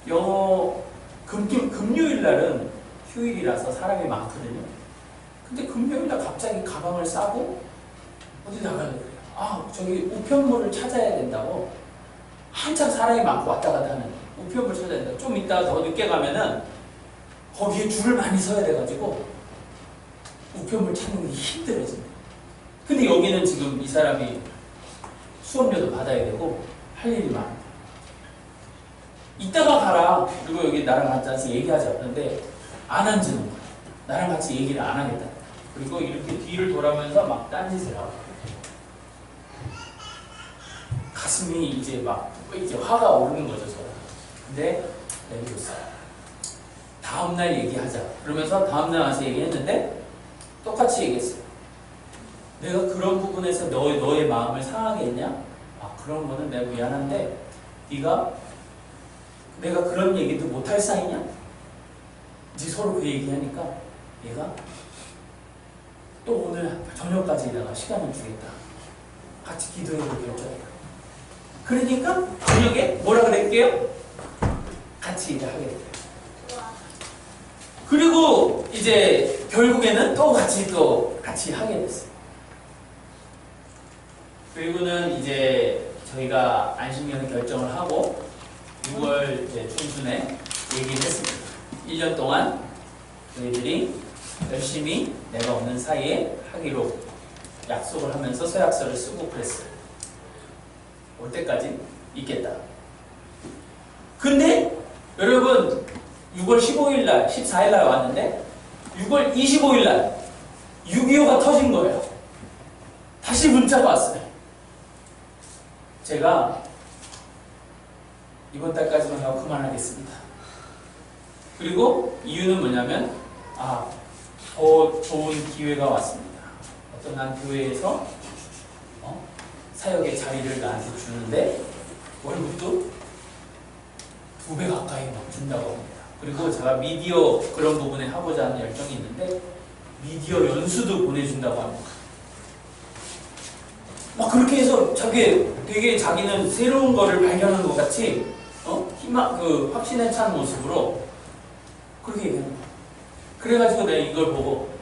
영어 금요일 날은 휴일이라서 사람이 많거든요. 근데 금요일 날 갑자기 가방을 싸고 어디 나가야 돼요. 저기 우편물을 찾아야 된다고 한참 사람이 많고 왔다 갔다 하는 우편물 찾아야 된다. 좀 이따가 더 늦게 가면은 거기에 줄을 많이 서야 돼가지고 우편물 찾는 게 힘들어진다. 근데 여기는 지금 이 사람이 수업료도 받아야 되고 할 일이 많아. 이따가 가라. 그리고 여기 나랑 같이 앉아서 얘기하자. 그런데 안 앉는 거야. 나랑 같이 얘기를 안 하겠다. 그리고 이렇게 뒤를 돌아면서 막 딴짓을 하고. 가슴이 이제 화가 오르는 거죠, 저는. 근데 내비뒀어요. 다음날 얘기하자. 그러면서 다음날 와서 얘기했는데 똑같이 얘기했어요. 내가 그런 부분에서 너의 마음을 상하게 했냐? 그런 거는 내가 미안한데 내가 그런 얘기도 못할 사이냐? 이제 서로 그 얘기하니까 얘가 또 오늘 저녁까지 내가 시간을 주겠다. 같이 기도해볼 결정이다. 그러니까 저녁에 뭐라 그랬게요? 같이 이제 하게 됐어요. 그리고 이제 결국에는 또 같이 하게 됐어요. 그리고는 이제 저희가 안식년을 결정을 하고 6월 이제 중순에 얘기를 했습니다. 1년 동안 저희들이 열심히 내가 없는 사이에 하기로 약속을 하면서 서약서를 쓰고 그랬어요. 올 때까지 있겠다. 근데 여러분 6월 15일 날, 14일 날 왔는데 6월 25일 날 6.25가 터진 거예요. 다시 문자가 왔어요. 제가 이번 달까지만 하고 그만하겠습니다. 그리고 이유는 뭐냐면 더 좋은 기회가 왔습니다. 어떤 한 교회에서 사역의 자리를 나한테 주는데 월급도 2배 가까이 막 준다고 합니다. 그리고 제가 미디어 그런 부분에 하고자 하는 열정이 있는데 미디어 연수도 보내준다고 합니다. 막 그렇게 해서 되게 자기는 새로운 거를 발견한 것 같이 확신에 찬 모습으로 그렇게 얘기하는 거예요. 그래가지고 내가 이걸 보고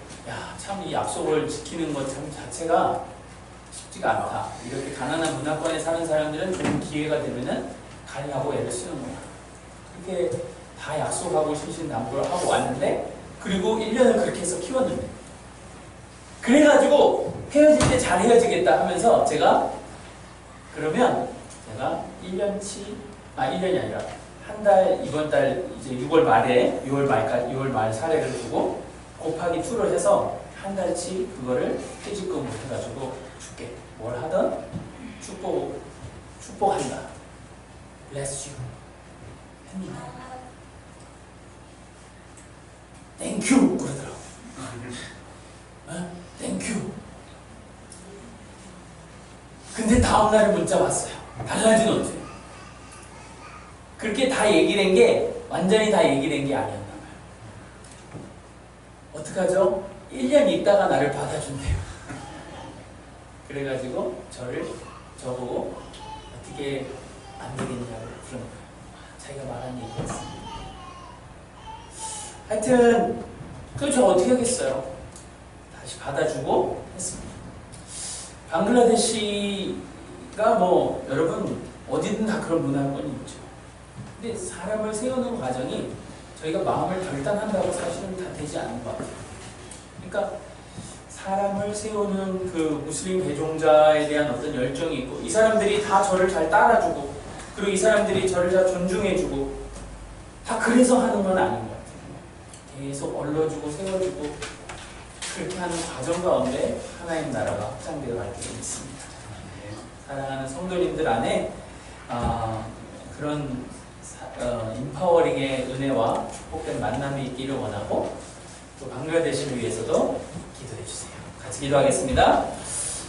참 이 약속을 지키는 것 참 자체가 쉽지가 않다. 이렇게 가난한 문화권에 사는 사람들은 좋은 기회가 되면은 가리하고 애를 쓰는구나. 그렇게 다 약속하고 신신당부를 하고 왔는데 그리고 1년을 그렇게 해서 키웠는데 그래가지고 헤어질 때 잘 헤어지겠다 하면서 그러면 제가 1년치 1년이 아니라 한 달 이번 달 이제 6월 말 사례를 두고 곱하기 2를 해서 한 달치 그거를 퇴직금으로 해가지고 줄게. 뭘 하든 축복한다. Bless you. 했는데 Thank you 그러더라고. 땡큐. 근데 다음날에 문자 왔어요. 달라진 옷을. 그렇게 다 얘기된 게 완전히 다 얘기된 게 아니었나 봐요. 어떡하죠? 1년 있다가 나를 받아준대요. 그래가지고 저보고 어떻게 안 되겠냐고 그런 거예요. 자기가 말한 얘기였습니다. 하여튼 저 어떻게 하겠어요? 다시 받아주고 했습니다. 방글라데시가 뭐 여러분 어디든 다 그런 문화권이 있죠. 근데 사람을 세우는 과정이 저희가 마음을 결단한다고 사실은 다 되지 않는 것 같아요. 그러니까 사람을 세우는 그 무슬림 배종자에 대한 어떤 열정이 있고 이 사람들이 다 저를 잘 따라주고 그리고 이 사람들이 저를 잘 존중해주고 다 그래서 하는 건 아닌 것 같아요. 계속 얼러주고 세워주고 그렇게 하는 과정 가운데 하나님 나라가 확장되어 갈 때 있습니다. 사랑하는 성도님들 안에 그런 인파워링의 은혜와 축복된 만남이 있기를 원하고 또 방글라데시를 위해서도 기도해 주세요. 같이 기도하겠습니다.